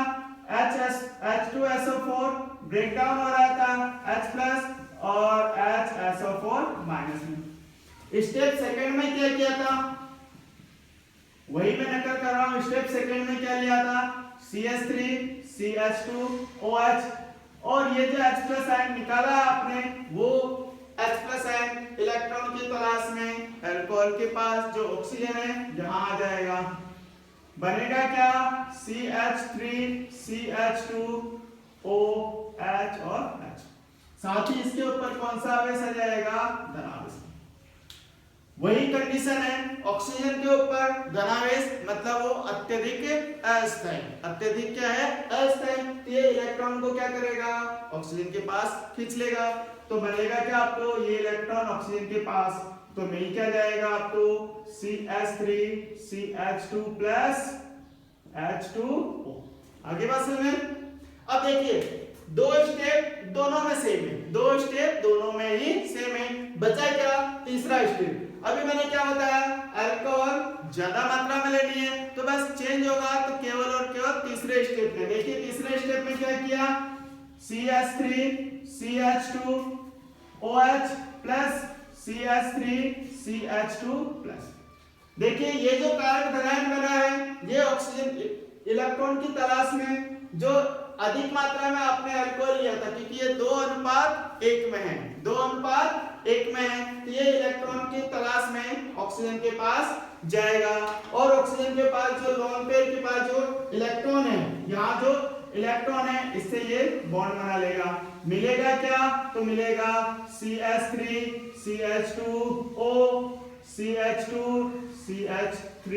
H2SO4 ब्रेक डाउन हो रहा था H प्लस और HSO4 माइनस में। स्टेप सेकंड में क्या किया था, वही मैं नकल कर रहा हूं, स्टेप सेकंड में क्या लिया था, CH3 CH2OH और ये जो H प्लस आयन निकाला आपने वो H प्लस आयन इलेक्ट्रॉन की तलाश में अल्कोहल के पास जो ऑक्सीजन है यहां आ जाएगा, बनेगा क्या, CH3 CH2OH और H। साथ ही इसके ऊपर कौन सा आवेश आ जाएगा, धनावेश। वही कंडीशन है ऑक्सीजन के ऊपर धनावेश, मतलब वो अत्यधिक अस्थायी, अत्यधिक क्या है, अस्थायी। ये इलेक्ट्रॉन को क्या करेगा, ऑक्सीजन के पास खींच लेगा, तो बनेगा क्या आपको, ये इलेक्ट्रॉन ऑक्सीजन के पास, तो मिल क्या जाएगा आपको, CH3 CH2 प्लस H2O। आगे बात समझ। अब देखिए 2 स्टेप दोनों में सेम है, 2 स्टेप दोनों में ही सेम है, बचा क्या, तीसरा स्टेप। अभी मैंने क्या बताया, अल्कोहल ज्यादा मात्रा में लेनी है, तो बस चेंज होगा तो केवल और केवल तीसरे स्टेप में। देखिए तीसरे स्टेप में क्या किया, CH3 CH2OH plus CH3 CH2 plus. देखिए ये जो कारक धनायन बना है ये ऑक्सीजन इलेक्ट्रॉन की तलाश में जो अधिक मात्रा में आपने अल्कोहल लिया था, क्योंकि ये 2:1 में है, 2:1 में है, तो ये इलेक्ट्रॉन की तलाश में ऑक्सीजन के पास जाएगा और ऑक्सीजन के पास जो लोन पेयर के पास जो इलेक्ट्रॉन है, यहाँ जो इलेक्ट्रॉन है इससे ये बॉन्ड बना लेगा। मिलेगा क्या? तो मिलेगा CH3 CH2O CH2 CH3।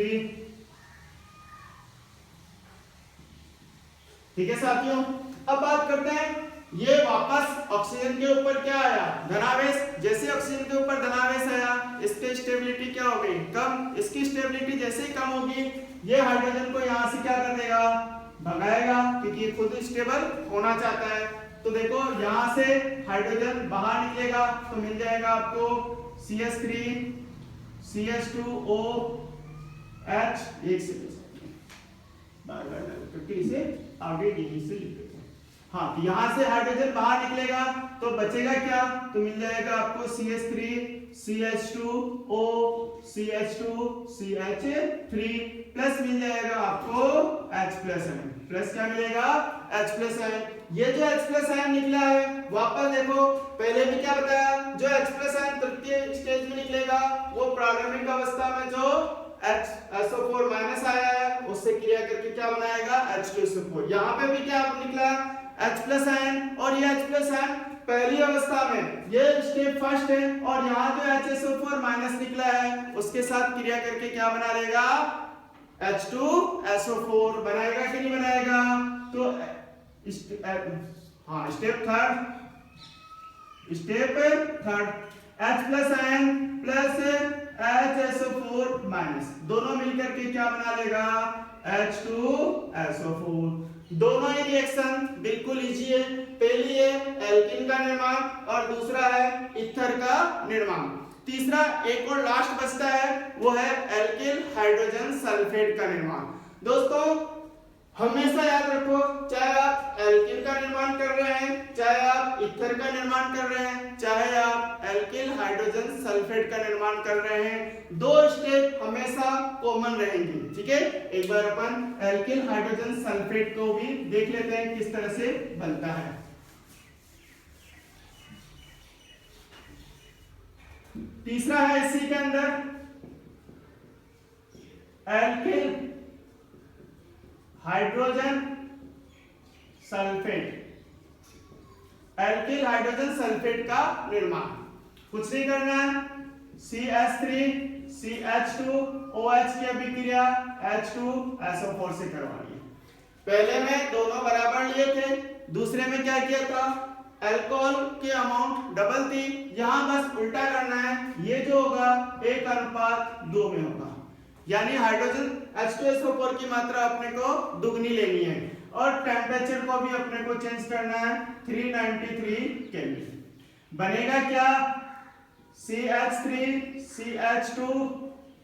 ठीक है साथियों, अब बात करते हैं, ये वापस ऑक्सीजन के ऊपर क्या आया? धनावेश। जैसे ऑक्सीजन के ऊपर धनावेश आया, इसकी स्टेबिलिटी क्या हो गई? कम। इसकी स्टेबिलिटी जैसे ही कम होगी, ये हाइड्रोजन को यहाँ से क्या कर देगा? भगाएगा, क्योंकि खुद स्टेबल होना चाहता है। तो देखो यहाँ से हाइड्रोजन बाहर निकलेगा तो मिल जाएगा आपको CH3 CH2O H। एक से बार बार करके इसे आगे यहीं से लिख देते हैं। हाँ, यहाँ से हाइड्रोजन बाहर निकलेगा तो बचेगा क्या? तो मिल जाएगा आपको CH3 CH2O CH2 CH3 plus मिल जाएगा आपको H+N। प्लस क्या मिलेगा? H+N। ये जो H+N निकला है, वापस देखो पहले भी क्या बताया, जो H+N तृतीय स्टेज में निकलेगा वो प्रारंभिक अवस्था में जो SO4 माइनस आया है उससे क्रिया करके क्या बनाएगा? H2SO4। यहाँ पे भी क्या निकला? H+N। और ये H+N पहली अवस्था में ये स्टेप फर्स्ट है और यहाँ जो HSO4 माइनस निकला है उसके साथ क्रिया करके क्या बना लेगा? H2SO4 बनाएगा कि नहीं बनाएगा? तो हाँ, step third H+N plus HSO4 minus दोनों मिलकर के क्या बना लेगा? H2SO4। दोनों ही रिएक्शन बिल्कुल इजी है। पहली है एल्कीन का निर्माण और दूसरा है ईथर का निर्माण। तीसरा एक और लास्ट बचता है, वो है एल्किल हाइड्रोजन सल्फेट का निर्माण। दोस्तों हमेशा याद रखो, चाहे आप एल्किन का निर्माण कर रहे हैं, चाहे आप ईथर का निर्माण कर रहे हैं, चाहे आप एल्किल हाइड्रोजन सल्फेट का निर्माण कर रहे हैं, दो स्टेप हमेशा कॉमन रहेंगी। ठीक है, एक बार अपन एल्किल हाइड्रोजन सल्फेट को भी देख लेते हैं किस तरह से बनता है। तीसरा है इसी के अंदर alkyl hydrogen sulphate. Alkyl hydrogen sulphate का निर्माण कुछ नहीं करना है, CH3 CH2OH की अभिक्रिया H2SO4 से करवानी है। पहले में दोनों बराबर लिए थे, दूसरे में क्या किया था? अल्कोहल की अमाउंट डबल थी, यहां बस उल्टा करना है, ये जो होगा 1:2 में होगा, यानी हाइड्रोजन H2SO4 की मात्रा अपने को दुगनी लेनी है और टेम्परेचर को भी अपने को चेंज करना है 393 केल्विन। बनेगा क्या? CH3 CH2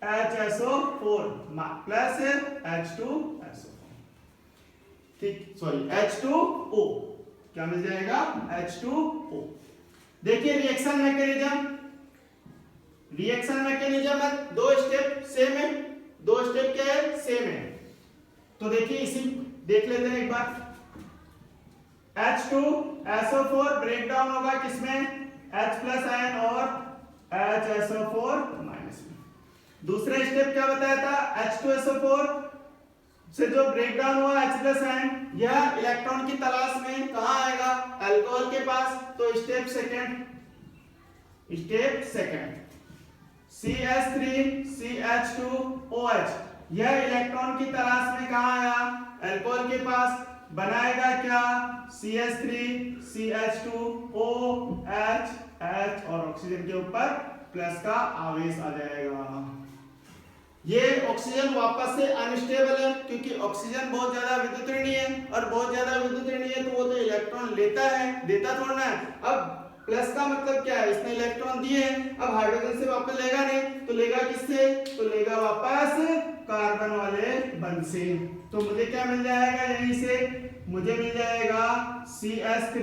HSO4 plus H2SO4, ठीक, सॉरी H2O, क्या मिल जाएगा? H2O। देखिए रिएक्शन मैकेनिज्म है, दो स्टेप सेम है, दो स्टेप क्या है? सेम है। तो देखिए इसी देख लेते हैं एक बार। H2SO4 ब्रेक डाउन होगा किसमें? H+N और HSO4 माइनस में। दूसरा स्टेप क्या बताया था? H2SO4 से जो ब्रेक डाउन हुआ H+N, यह इलेक्ट्रॉन की तलाश में कहां आएगा? अल्कोहल के पास। तो स्टेप सेकंड CH3 CH2OH, यह इलेक्ट्रॉन की तलाश में कहां आया? अल्कोहल के पास। बनाएगा क्या? CH3 CH2OH H और ऑक्सीजन के ऊपर प्लस का आवेश आ जाएगा। ये ऑक्सीजन वापस से अनस्टेबल है, क्योंकि ऑक्सीजन बहुत ज्यादा विद्युत ऋणी है और बहुत ज्यादा विद्युत ऋणी है तो वो तो इलेक्ट्रॉन लेता है, देता थोड़ा है। अब प्लस का मतलब क्या है? इसने इलेक्ट्रॉन दिए हैं, अब हाइड्रोजन से वापस लेगा नहीं, तो लेगा किससे? तो लेगा वापस कार्बन वाले बंध से। तो मुझे क्या मिल जाएगा? यहीं से मुझे मिल जाएगा CH3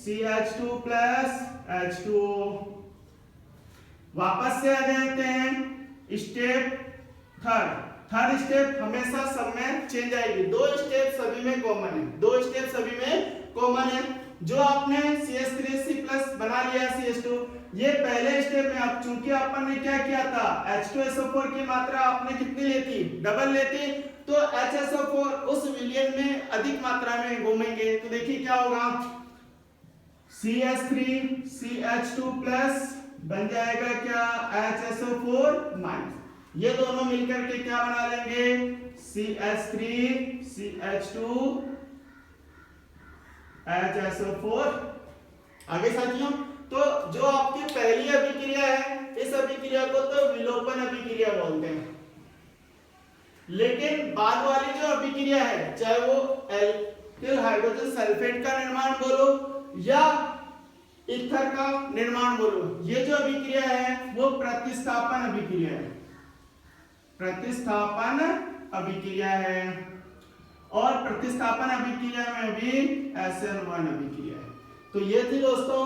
CH2 प्लस H2O। वापस से आ जाते हैं स्टेप हर स्टेप हमेशा सब में चेंज आएगी, 2 स्टेप सभी में कॉमन है, 2 स्टेप सभी में कॉमन है। जो आपने CH3C+ बना लिया CH2, ये पहले स्टेप में अब चूंकि अपन ने क्या किया था, H2SO4 की मात्रा आपने कितनी लेती, डबल लेती, तो HSO4 उस विलयन में अधिक मात्रा में घूमेंगे। तो देखिए क्या होगा, CH3CH2+ बन जाएगा क्या, HSO4-, ये दोनों मिलकर के क्या बना लेंगे, CH3CH2 HSO4। आगे साथियों, तो जो आपकी पहली अभिक्रिया है, इस अभिक्रिया को तो विलोपन अभिक्रिया बोलते हैं, लेकिन बाद वाली जो अभिक्रिया है, चाहे वो एल्किल हाइड्रोजन सल्फेट का निर्माण बोलो या ईथर का निर्माण बोलो, ये जो अभिक्रिया है वो प्रतिस्थापन अभिक्रिया है, प्रतिस्थापन अभिक्रिया है। और प्रतिस्थापन अभिक्रिया में भी SN1 अभिक्रिया है। तो ये थी दोस्तों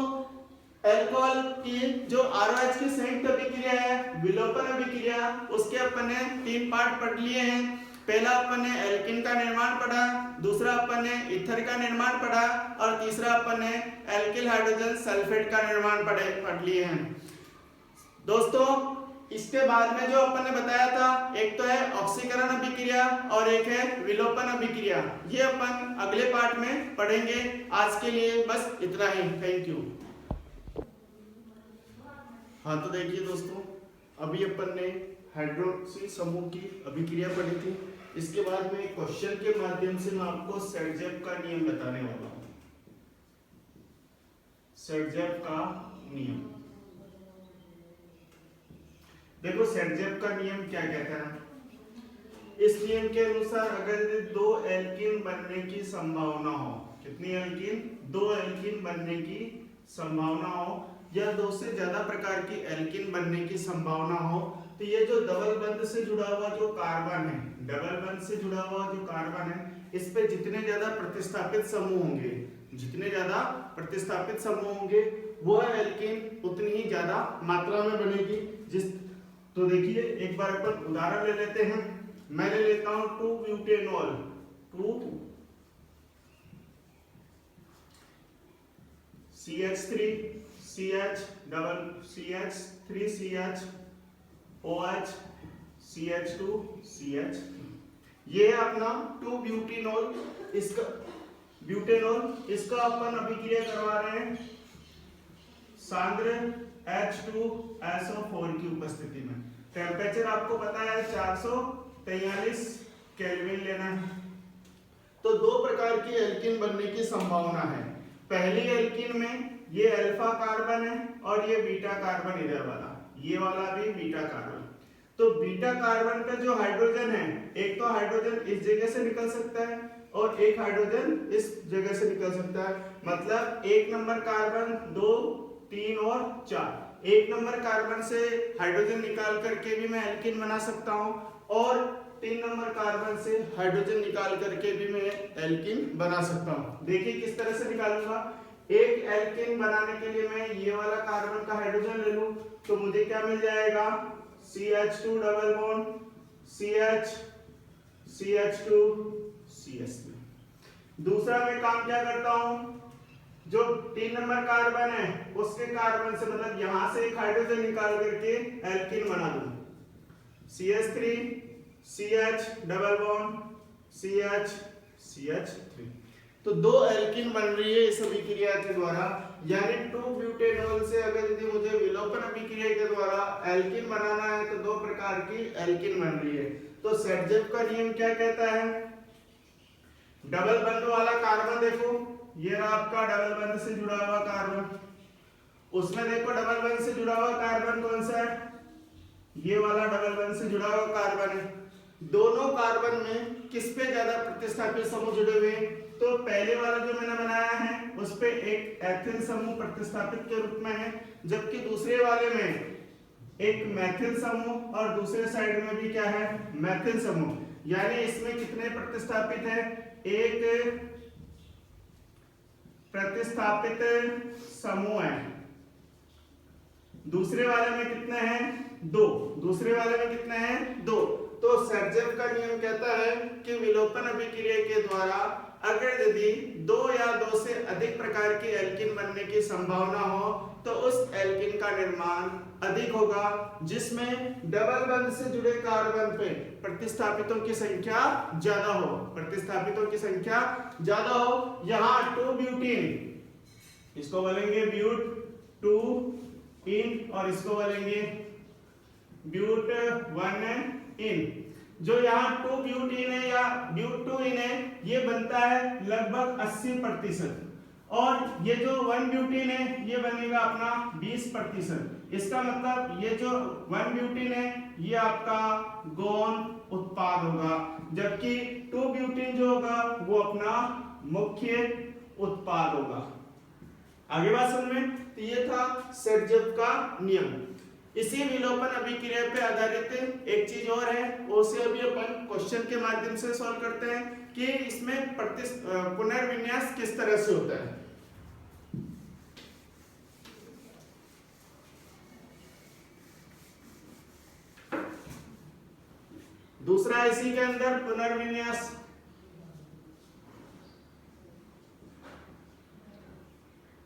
अल्कोहल की जो ROH की संयुक्त अभिक्रिया है, विलोपन अभिक्रिया, उसके अपन ने 3 पार्ट पढ़ लिए हैं। पहला अपन ने एल्किन का निर्माण पढ़ा, दूसरा अपन ने ईथर का निर्माण पढ़ा और तीसरा अपन ने एल्किल हाइड्रोजन सल्फेट का निर्माण पढ़ लिए हैं। दोस्तों इसके बाद में जो अपन ने बताया था, एक तो है ऑक्सीकरण अभिक्रिया और एक है विलोपन अभिक्रिया, ये अपन अगले पार्ट में पढ़ेंगे। आज के लिए बस इतना ही, थैंक यू। हाँ तो देखिए दोस्तों, अभी अपन ने हाइड्रोक्सी समूह की अभिक्रिया पढ़ी थी। इसके बाद में क्वेश्चन के माध्यम से मैं आपको सेडजेफ का नियम बताने वाला हूँ। सेडजेफ का नियम, देखो सेडजेफ का नियम क्या कहता है। इस नियम के अनुसार अगर 2 एल्कीन बनने की संभावना हो, कितनी एल्कीन, 2 एल्कीन बनने की संभावना हो या 2 से ज्यादा प्रकार की एल्कीन बनने की संभावना हो, तो ये जो डबल बंध से जुड़ा हुआ जो कार्बन है, डबल बंध से जुड़ा हुआ जो कार्बन है, इस पे जितने ज्यादा प्रतिस्थापित समूह होंगे, जितने ज्यादा प्रतिस्थापित समूह होंगे वो एल्कीन उतनी ही ज्यादा मात्रा में बनेगी। तो देखिए एक बार अपन उदाहरण ले लेते हैं। मैं ले लेता हूं 2-ब्यूटेनॉल, 2CH3 CH double CH3CH OH CH2 CH, ये है अपना 2-ब्यूटेनॉल। इसका ब्यूटेनॉल, इसका अपन अभिक्रिया करवा रहे हैं सांद्र H2SO4 की उपस्थिति में। टेम्परेचर आपको पता है 443 केल्विन लेना है। तो 2 प्रकार की एल्कीन बनने की संभावना है। पहली एल्कीन में ये अल्फा कार्बन है और ये बीटा कार्बन, इधर वाला, ये वाला भी बीटा कार्बन। तो बीटा कार्बन का जो हाइड्रोजन है, एक तो हाइड्रोजन इस जगह से निकल सकता है और एक हाइड्रोजन इस जगह से निकल सकता है। मतलब 1 नंबर कार्बन, 2, 3 और 4, 1 नंबर कार्बन से हाइड्रोजन निकाल करके भी मैं एल्कीन बना सकता हूं और 3 नंबर कार्बन से हाइड्रोजन निकाल करके भी मैं एल्कीन बना सकता हूं। देखिए किस तरह से निकालूंगा। एक एल्कीन बनाने के लिए मैं ये वाला कार्बन का हाइड्रोजन ले लूं तो मुझे क्या मिल जाएगा, CH2 double bond CH CH2 CH3। दूसरा मैं काम क्या करता हूं, जो 3 नंबर कार्बन है उसके कार्बन से, मतलब यहां से एक हाइड्रोजन निकाल करके एल्कीन बना दूं, CH3 CH double bond CH CH3। तो 2 एल्कीन बन रही है इस अभिक्रिया के द्वारा। यानी 2-ब्यूटेनॉल से अगर यदि मुझे विलोपन अभिक्रिया के द्वारा एल्कीन बनाना है तो 2 प्रकार की एल्कीन बन रही है। तो सेडजेफ का नियम क्या कहता है, डबल बंध वाला कार्बन देखो, ये रहा आपका डबल बंध से जुड़ा हुआ कार्बन, उसमें देखो डबल बंध से जुड़ा हुआ कार्बन कौन सा है, ये वाला डबल बंध से जुड़ा हुआ कार्बन है। दोनों कार्बन में किस पे ज्यादा प्रतिस्थापित समूह जुड़े हुए हैं, तो पहले वाला जो मैंने बनाया है उस पे एक एथिल समूह प्रतिस्थापित के रूप में है, जबकि दूसरे वाले में एक मैथिल समूह और दूसरे साइड में भी क्या है, मैथिल समूह। यानी इसमें कितने प्रतिस्थापित है, एक प्रतिस्थापित समूह है, दूसरे वाले में कितने हैं, 2, दूसरे वाले में कितने हैं, 2। तो तो सर्जेव का नियम कहता है कि विलोपन अभिक्रिया के द्वारा अगर यदि दो या दो से अधिक प्रकार के एल्किन बनने की संभावना हो तो उस एल्किन का निर्माण अधिक होगा जिसमें डबल बंध से जुड़े कार्बन पे प्रतिस्थापितों की संख्या ज्यादा हो, प्रतिस्थापितों की संख्या ज्यादा हो। यहाँ 2 ब्यूटीन, इसको बोलेंगे ब्यूट 2 इन और इसको बोलेंगे ब्यूट 1 इन। जो यहाँ 2 ब्यूटीन है या ब्यूट 2 इन है ये बनता है लगभग 80% और ये जो 1 ब्यूटीन है ये बनेगा अपना 20%। इसका मतलब ये जो 1 ब्यूटीन है ये आपका गौण उत्पाद होगा, जबकि 2 ब्यूटीन जो होगा वो अपना मुख्य उत्पाद होगा। आगे बात समझ में? तो ये था सर्जेव का नियम। इसी विलोपन अभिक्रिया पे आधारित एक चीज और है, उसे अभी अपन क्वेश्चन के माध्यम से सॉल्व करते हैं कि इसमें पुनर्विन्यास किस तरह से होता है। दूसरा इसी के अंदर पुनर्विन्यास।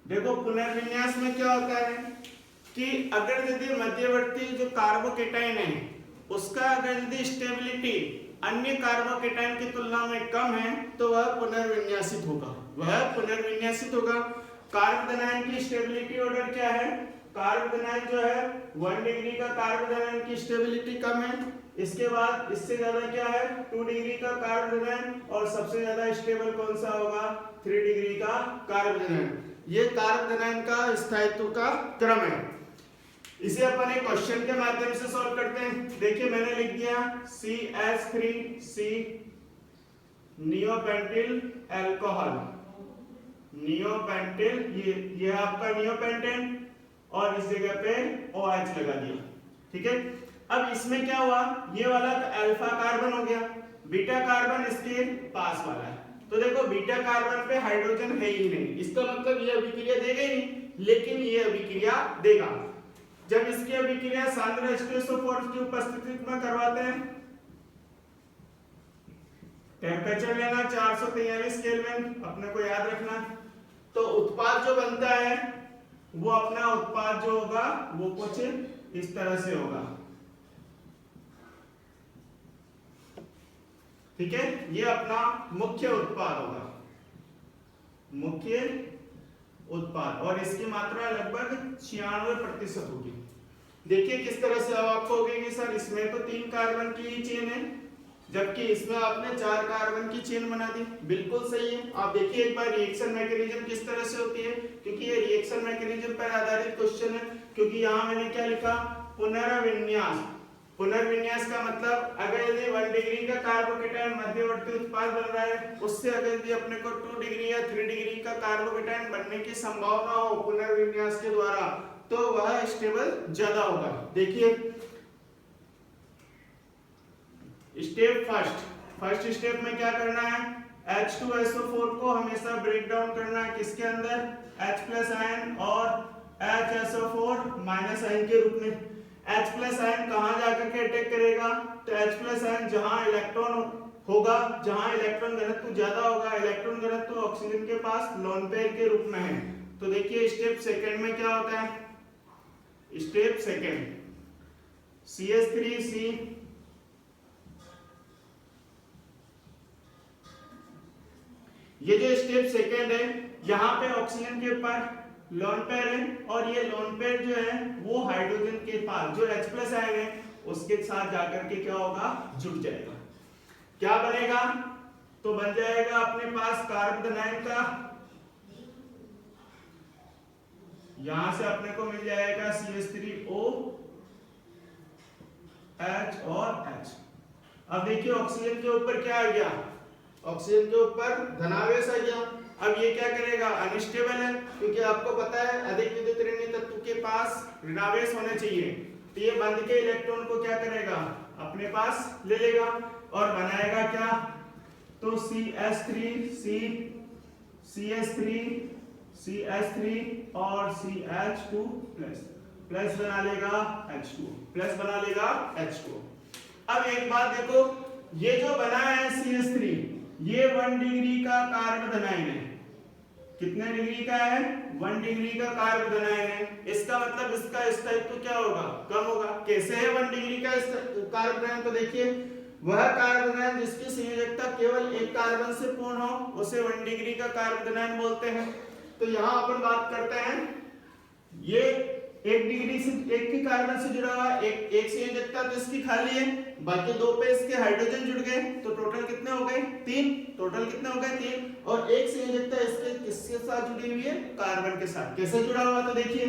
देखो पुनर्विन्यास में क्या होता है कि अगर यदि मध्यवर्ती जो कार्बोकेटाइन है उसका अगर यदि स्टेबिलिटी अन्य कार्बोकेटाइन की तुलना में कम है तो वह पुनर्विन्यासित होगा, वह पुनर्विन्यासित होगा। कार्बोनाइन की स्टेबिलिटी ऑर्डर क्या है? कार्बोनाइन जो है 1 डिग्री का कार्बोनाइन की स्टेबिलिटी कम है, इसके बाद इससे ज्यादा क्या है 2 डिग्री का कार्बोनाइन और सबसे ज्यादा स्टेबल कौन सा होगा 3 डिग्री का कार्बोनाइन। ये कार्बोनाइन का स्थायित्व का क्रम है। इसे अपन एक क्वेश्चन के माध्यम से सॉल्व करते हैं। देखिए मैंने लिख दिया CH3C नियोपेंटिल अल्कोहल, नियोपेंटिल ये आपका नियोपेंटेन और इस जगह पे OH लगा दिया, ठीक है। अब इसमें क्या हुआ, ये वाला तो अल्फा कार्बन हो गया, बीटा कार्बन इसके पास वाला है। तो देखो बीटा कार्बन पे हाइड्रोजन है ही नहीं, इसका मतलब ये अभिक्रिया देगा ही नहीं, लेकिन ये अभिक्रिया देगा। जब इसकी अभिक्रिया सांद्र H2SO4 की उपस्थिति में करवाते हैं, टेम्परेचर लेना 443 केल्विन अपने को याद रखना, तो उत्पाद जो बनता है वो अपना उत्पाद जो होगा वो कुछ इस तरह से होगा, ठीक है। ये अपना मुख्य उत्पाद होगा, मुख्य उत्पाद, और इसकी मात्रा लगभग 96% होगी। देखिए किस तरह से अब आपको होगी कि सर इसमें तो 3 कार्बन की ही चेन है जबकि इसमें आपने 4 कार्बन की चेन बना दी। बिल्कुल सही है। आप देखिए एक बार रिएक्शन मैकेनिज्म किस तरह से होती है, क्योंकि ये रिएक्शन मैकेनिज्म पर आधारित क्वेश्चन है। क्योंकि यहाँ मैंने क्या लिखा, पुनर्विन्यास। पुनर्विन्यास का मतलब अगर यदि 1 डिग्री का कार्बोकेटाइन मध्यवर्ती उत्पाद बन रहा है, उससे अगर यदि अपने को 2 डिग्री या 3 डिग्री का कार्बोकेटाइन बनने की संभावना हो पुनर्विन्यास के द्वारा, तो वह स्टेबल ज्यादा होगा। देखिए स्टेप फर्स्ट स्टेप में क्या करना है, H2SO4 को हमेशा ब्रेक डाउन करना है किसके अंदर, H+ आयन और HSO4- आयन के रूप में। H+ आयन कहां जाकर के अटैक करेगा, तो H+ आयन जहां इलेक्ट्रॉन होगा, जहां इलेक्ट्रॉन घनत्व ज्यादा होगा, इलेक्ट्रॉन घनत्व ऑक्सीजन के पास लोन पेयर के रूप में है। तो देखिए स्टेप सेकंड में क्या होता है, स्टेप सेकंड CH3C ये जो स्टेप सेकंड है यहाँ पे ऑक्सीजन के ऊपर लोन पेयर है और ये लोन पेयर जो है वो हाइड्रोजन के पास जो H+ आयन है उसके साथ जाकर के क्या होगा, जुड़ जाएगा। क्या बनेगा, तो बन जाएगा अपने पास कार्बोनाइन का, यहां से अपने को मिल जाएगा CH3O H और H। अब देखिए ऑक्सीजन के ऊपर क्या आ गया, ऑक्सीजन के ऊपर धनावेश आ गया। अब ये क्या करेगा, अनस्टेबल है, क्योंकि आपको पता है अधिक विद्युत ऋणात्मक तत्व के पास ऋणावेश होने चाहिए। तो ये बंध के इलेक्ट्रॉन को क्या करेगा, अपने पास ले लेगा और बनाएगा क्या, तो CH3C CH3 और CH2 प्लस बना लेगा H2 प्लस बना लेगा H2। अब एक बात देखो, ये जो बना है CH3, ये 1 डिग्री का कार्बोनाइन है। कितने डिग्री का है? 1 डिग्री का कार्बोनाइन है। इसका मतलब इसका स्थायित्व क्या होगा? कम होगा। कैसे है 1 डिग्री का कार्बोनाइन? तो देखिए, वह कार्बोनाइन जिसकी संयोजकता केवल एक कार्बन से पूर्ण हो उसे 1 डिग्री का कार्बोनाइन बोलते हैं। तो यहाँ अपन बात करते हैं, ये 1 डिग्री से एक ही कार्बन से जुड़ा हुआ है, एक संयोजकता तो इसकी खाली है, बाकी 2 पे इसके हाइड्रोजन जुड़ गए, तो टोटल कितने हो गए? 3। टोटल कितने हो गए? 3। और एक संयोजकता इसके किसके साथ जुड़ी हुई है? कार्बन के साथ। कैसे जुड़ा हुआ? तो देखिए,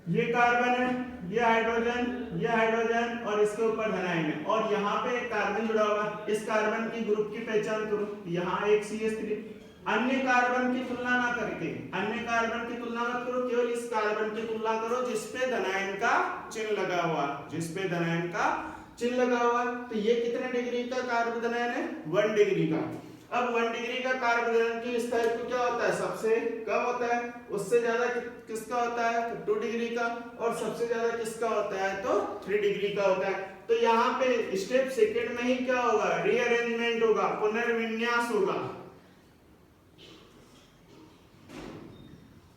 ये कार्बन है, ये हाइड्रोजन और इसके ऊपर धनायन है, और यहाँ पे एक कार्बन जुड़ा हुआ है। इस कार्बन की ग्रुप की पहचान करो, यहाँ एक CH3। अन्य कार्बन की तुलना ना करके, अन्य कार्बन की तुलना मत करो, केवल इस कार्बन की तुलना करो जिसपे धनायन का चिन्ह लगा हुआ, जिसपे धनायन का चिन्ह लगा हुआ। तो ये कितने डिग्री का कार्बोनाइन है? 1 डिग्री का। अब 1 डिग्री का कार्बोनाइन की स्थायित्व क्या होता है? सबसे कम होता है। उससे ज्यादा किसका होता है? 2 डिग्री का। और सबसे ज्यादा किसका होता है? तो 3 डिग्री का होता है। तो यहाँ पे स्टेप सेकंड में ही क्या होगा? रीअरेंजमेंट होगा, पुनर्विन्यास होगा,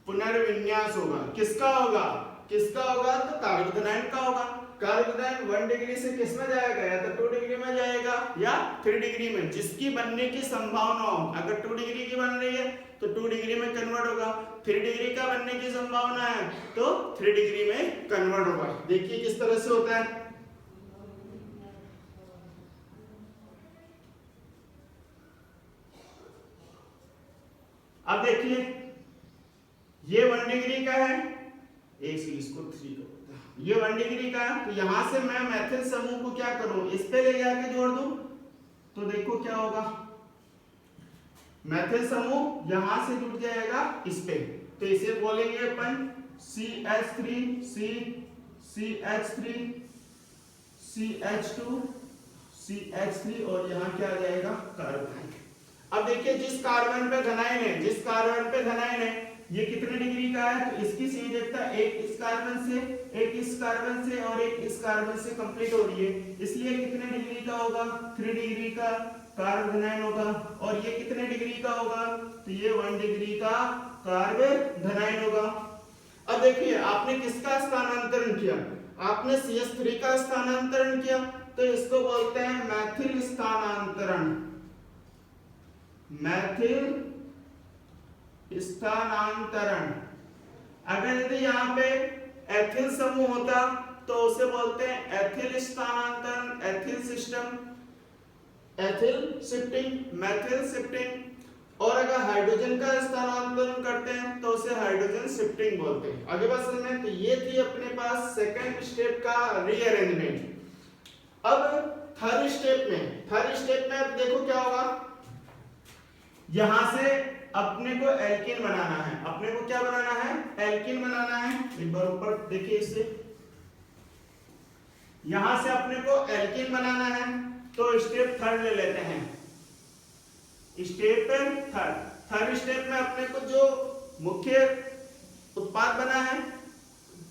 पुनर्विन्यास होगा। किसका होगा? किसका होगा? तो कार्बोनाइन का होगा। कार्बोनाइन 1 डिग्री से किस में जाएगा? या तो 2 डिग्री में जाएगा या 3 डिग्री में, जिसकी बनने की संभावना हो। अगर 2 डिग्री की बन रही है तो 2 डिग्री में कन्वर्ट होगा, 3 डिग्री का बनने की संभावना है तो 3 डिग्री में कन्वर्ट होगा। देखिए किस तरह से होता है। अब देखिए, ये 1 डिग्री का है, एक से इसको 3 का, ये 1 डिग्री का है। तो यहां से मैं मैथिल समूह को क्या करूं? इस पे ले जाके जोड़ दूं, तो देखो क्या होगा, मैथिल समूह यहां से जुड़ जाएगा इस पे। तो इसे बोलेंगे अपन CH3 CH3 CH2 CH3 और यहाँ क्या आ जाएगा? कार्बन। अब देखिए, जिस कार्बन पे धनायन है, जिस कार्बन पे धनायन है, ये कितने डिग्री का है? तो इसकी संयोजकता एक इस कार्बन से, एक इस कार्बन से और एक इस कार्बन से कंप्लीट हो रही है, इसलिए कितने डिग्री का होगा? 3 डिग्री का कार्बोनाइन होगा। और ये कितने डिग्री का होगा? तो ये 1 डिग्री का कार्बोनाइन होगा। अब देखिए, आपने किसका स्थानांतरण किया? आपने CH3 का स्थानांतरण किया, तो इसको बोलते हैं मैथिल स्थानांतरण। मैथिल स्थानांतरण। अगर यदि यहाँ पे एथिल समूह होता तो उसे बोलते हैं एथिल स्थानांतरण, ethyl system, ethyl shifting, Maithil shifting. और अगर हाइड्रोजन का स्थानांतरण करते हैं तो उसे हाइड्रोजन शिफ्टिंग बोलते हैं। आगे बात समझ में? तो ये थी अपने पास सेकंड स्टेप का रीअरेंजमेंट। अब थर्ड स्टेप में अब देखो क्या होगा। यहां से अपने को एल्कीन बनाना है। अपने को क्या बनाना है? एल्कीन बनाना है। एक बार ऊपर देखिए इससे, यहां से अपने को एल्कीन बनाना है। तो स्टेप थर्ड ले लेते हैं। स्टेप थर्ड स्टेप में अपने को जो मुख्य उत्पाद बना है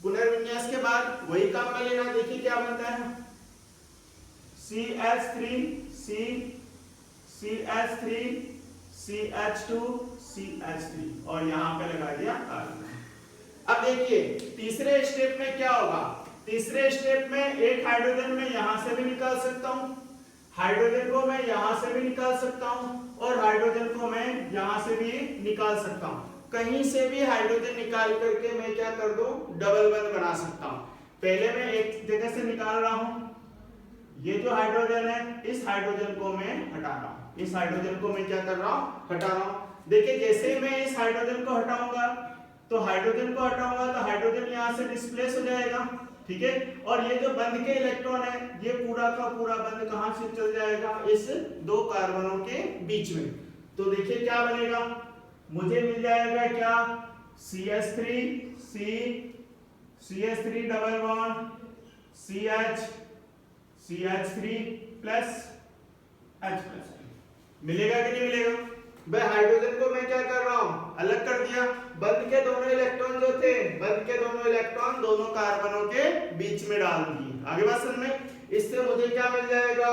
पुनर्विन्यास के बाद वही काम में लेना। देखिए क्या बनता है, CH3 CH3 CH2 CH3 और यहां पे लगा दिया कार्बन। अब देखिए तीसरे स्टेप में क्या होगा। तीसरे स्टेप में एक हाइड्रोजन मैं यहां से भी निकाल सकता हूं, हाइड्रोजन को मैं यहां से भी निकाल सकता हूं और हाइड्रोजन को मैं यहां से भी निकाल सकता हूं। कहीं से भी हाइड्रोजन निकाल करके मैं क्या कर दूं, डबल बंध बना सकता हूं। पहले मैं एक जगह से निकाल रहा हूं, ये जो हाइड्रोजन है इस हाइड्रोजन को मैं हटा रहा हूं, इस हाइड्रोजन को मैं क्या कर रहा हूं, हटा रहा हूं। देखिए जैसे ही मैं इस हाइड्रोजन को हटाऊंगा तो हाइड्रोजन को हटाऊंगा तो हाइड्रोजन यहां से डिस्प्लेस हो जाएगा, ठीक है। और ये जो बंध के इलेक्ट्रॉन है ये पूरा का पूरा बंध कहां से चल जाएगा, इस दो कार्बनों के बीच में। तो देखिए क्या बनेगा, मुझे मिल जाएगा क्या, CH3 double bond CH3 plus H plus मिलेगा कि नहीं मिलेगा। भाई हाइड्रोजन को मैं क्या कर रहा हूं, अलग कर दिया। बंध के दोनों इलेक्ट्रॉन जो थे, बंध के दोनों इलेक्ट्रॉन दोनों कार्बनों के बीच में डाल दिए। आगे बात समझ में। इससे मुझे क्या मिल जाएगा,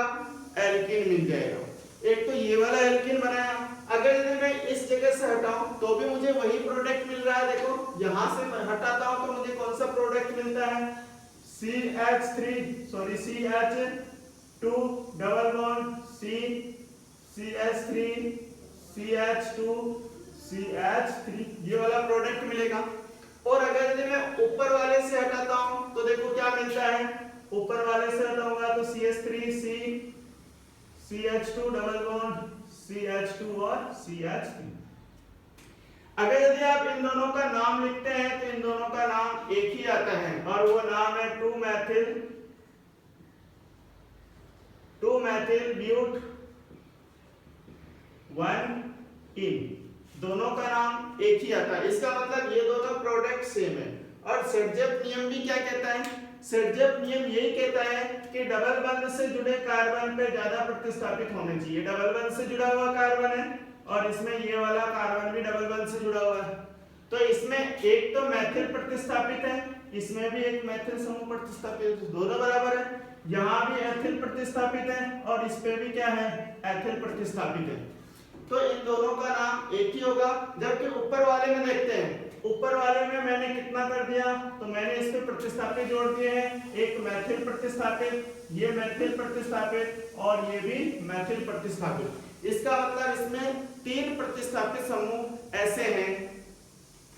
एल्कीन मिल जाएगा। एक तो ये वाला एल्कीन बनाया, अगर यदि मैं इस जगह से हटाऊं तो भी मुझे वही प्रोडक्ट मिल रहा है। देखो यहां से मैं हटाता हूं तो मुझे कौन सा प्रोडक्ट मिलता है, CH2 double bond CH3 CH2 CH3, ये वाला प्रोडक्ट मिलेगा। और अगर यदि मैं ऊपर वाले से हटाता हूं तो देखो क्या मिलता है, ऊपर वाले से हटाऊंगा तो CH3 CH2 double bond CH2 और CH3। अगर यदि आप इन दोनों का नाम लिखते हैं तो इन दोनों का नाम एक ही आता है और वो नाम है 2-methyl ब्यूट 1-ene। दोनों का नाम एक ही आता है, इसका मतलब ये दोनों प्रोडक्ट सेम है। और सेटजेप नियम भी क्या कहता है, सेटजेप नियम यही कहता है कि डबल बंध से जुड़े कार्बन पे ज्यादा प्रतिस्थापित होने चाहिए। डबल बंध से जुड़ा हुआ कार्बन है और इसमें ये वाला कार्बन भी डबल बंध से जुड़ा हुआ है, तो इसमें एक तो मैथिल प्रतिस्थापित है, इसमें भी एक मैथिल समूह प्रतिस्थापित, दोनों बराबर है। यहाँ भी एथिल प्रतिस्थापित है और इस पे भी क्या है, एथिल प्रतिस्थापित है। तो इन दोनों का नाम एक ही होगा। जबकि ऊपर वाले में देखते हैं, ऊपर वाले में मैंने कितना कर दिया, तो मैंने इस पे प्रतिस्थापित जोड़ दिए हैं, एक मैथिल प्रतिस्थापित, ये मैथिल प्रतिस्थापित और ये भी मैथिल प्रतिस्थापित। इसका मतलब इसमें 3 प्रतिस्थापित समूह ऐसे हैं।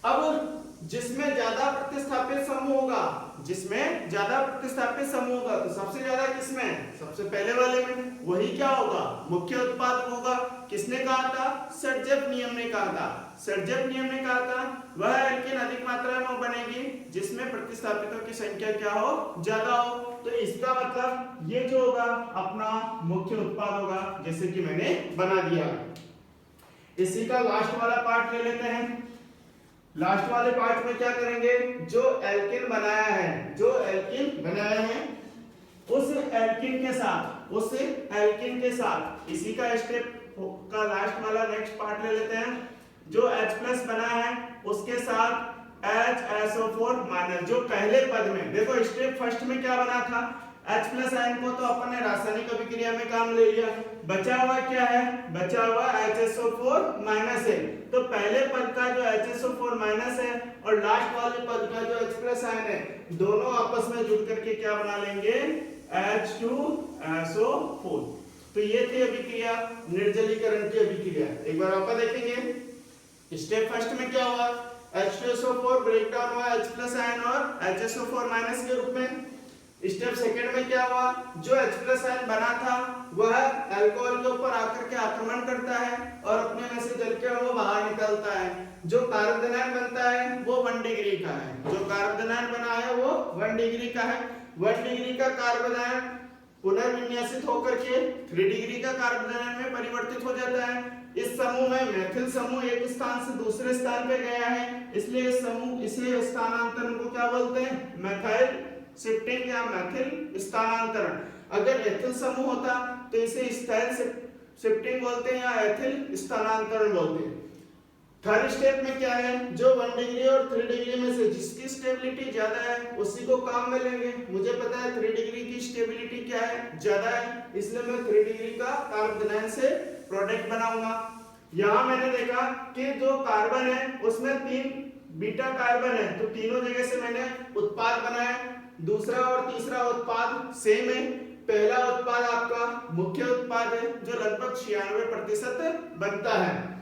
अब जिसमें ज्यादा प्रतिस्थापित समूह होगा, जिसमें ज्यादा प्रतिस्थापित समूह होगा तो सबसे ज्यादा किसमें, सबसे पहले वाले में, वही क्या होगा, मुख्य उत्पाद होगा। किसने कहा था, सेटजेप नियम ने कहा था। सेटजेप नियम ने कहा था वह एल्कीन अधिक मात्रा में बनेगी जिसमें प्रतिस्थापितों की संख्या क्या हो, ज्यादा हो। तो इसका मतलब ये जो होगा अपना मुख्य उत्पाद होगा, जैसे कि मैंने बना दिया। इसी का लास्ट वाला पार्ट ले लेते हैं। लास्ट वाले पार्ट में क्या करेंगे, जो एल्कीन बनाया है, जो एल्कीन बनाया है उस एल्कीन के साथ इसी का स्टेप का लास्ट वाला नेक्स्ट पार्ट ले लेते हैं। जो H+ बना है उसके साथ HSO4 माइनस, जो पहले पद में देखो स्टेप फर्स्ट में क्या बना था, H+ आयन को तो अपन ने रासायनिक अभिक्रिया में काम ले लिया, बचा हुआ क्या है, बचा हुआ HSO4 माइनस है। तो पहले पद का जो HSO4 माइनस है और लास्ट वाले पद का जो H+ आयन है, दोनों आपस में जुड़ करके क्या बना लेंगे, H2SO4। तो ये थी अभिक्रिया, निर्जलीकरण की अभिक्रिया। एक बार वापस देखेंगे। स्टेप फर्स्ट में क्या हुआ, H2SO4 ब्रेक डाउन हुआ H+ आयन और HSO4 माइनस के रूप में। स्टेप सेकंड में क्या हुआ, जो H+ आयन बना था वह अल्कोहल के ऊपर आकर के आक्रमण करता है और अपने में से जल के वो बाहर निकलता है। जो कार्बोदनायन बनता है वो 1 डिग्री का है, जो कार्बोदनायन बना है वो 1 डिग्री का है। 1 डिग्री का कार्बोदनायन पुनर्विन्यासित होकर के 3 डिग्री का कार्बोदनायन में परिवर्तित हो जाता है। इस समूह में मैथिल समूह एक स्थान से दूसरे स्थान पे गया है, इसलिए इस समूह इसे स्थानांतरण को क्या बोलते हैं, मैथाइल शिफ्टिंग या मैथिल स्थानांतरण। अगर एथिल समूह होता तो इसे इथाइल शिफ्टिंग बोलते हैं या एथिल स्थानांतरण बोलते हैं। थर्ड स्टेप में क्या है, जो 1 डिग्री और 3 डिग्री में से जिसकी स्टेबिलिटी ज्यादा है उसी को काम में लेंगे। मुझे पता है 3 डिग्री की स्टेबिलिटी क्या है, ज्यादा है, इसलिए मैं 3 डिग्री का कार्बोदनायन से प्रोडक्ट बनाऊंगा। यहाँ मैंने देखा कि जो कार्बन है उसमें 3 बीटा कार्बन है, तो तीनों जगह से मैंने उत्पाद बनाया। दूसरा और तीसरा उत्पाद सेम है। पहला उत्पाद आपका मुख्य उत्पाद है जो लगभग 96% बनता है।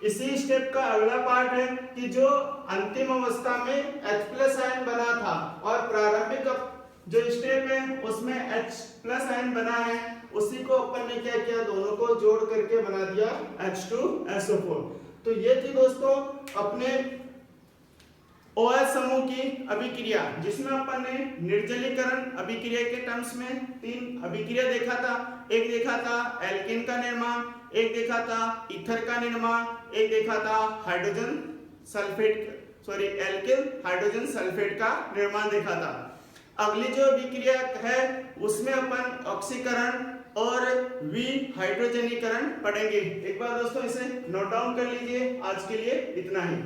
इसी स्टेप का अगला पार्ट है कि जो अंतिम अवस्था में H+ आयन बना था और प्रारंभिक जो स्टेप है उसमें H+ आयन बना है, उसी को अपन ने क्या किया, दोनों को जोड़ करके बना दिया H2SO4। तो ये थी दोस्तों अपने OH समूह की अभिक्रिया, जिसमें अपन ने निर्जलीकरण अभिक्रिया के टर्म्स में 3 अभिक्रिया देखा था। एक देखा था एल्कीन का निर्माण, एक देखा था ईथर का निर्माण, एक देखा था एल्किल हाइड्रोजन सल्फेट का निर्माण देखा था। अगली जो अभिक्रिया है उसमें अपन ऑक्सीकरण और विहाइड्रोजनीकरण पढ़ेंगे। एक बार दोस्तों इसे नोट डाउन कर लीजिए। आज के लिए इतना ही।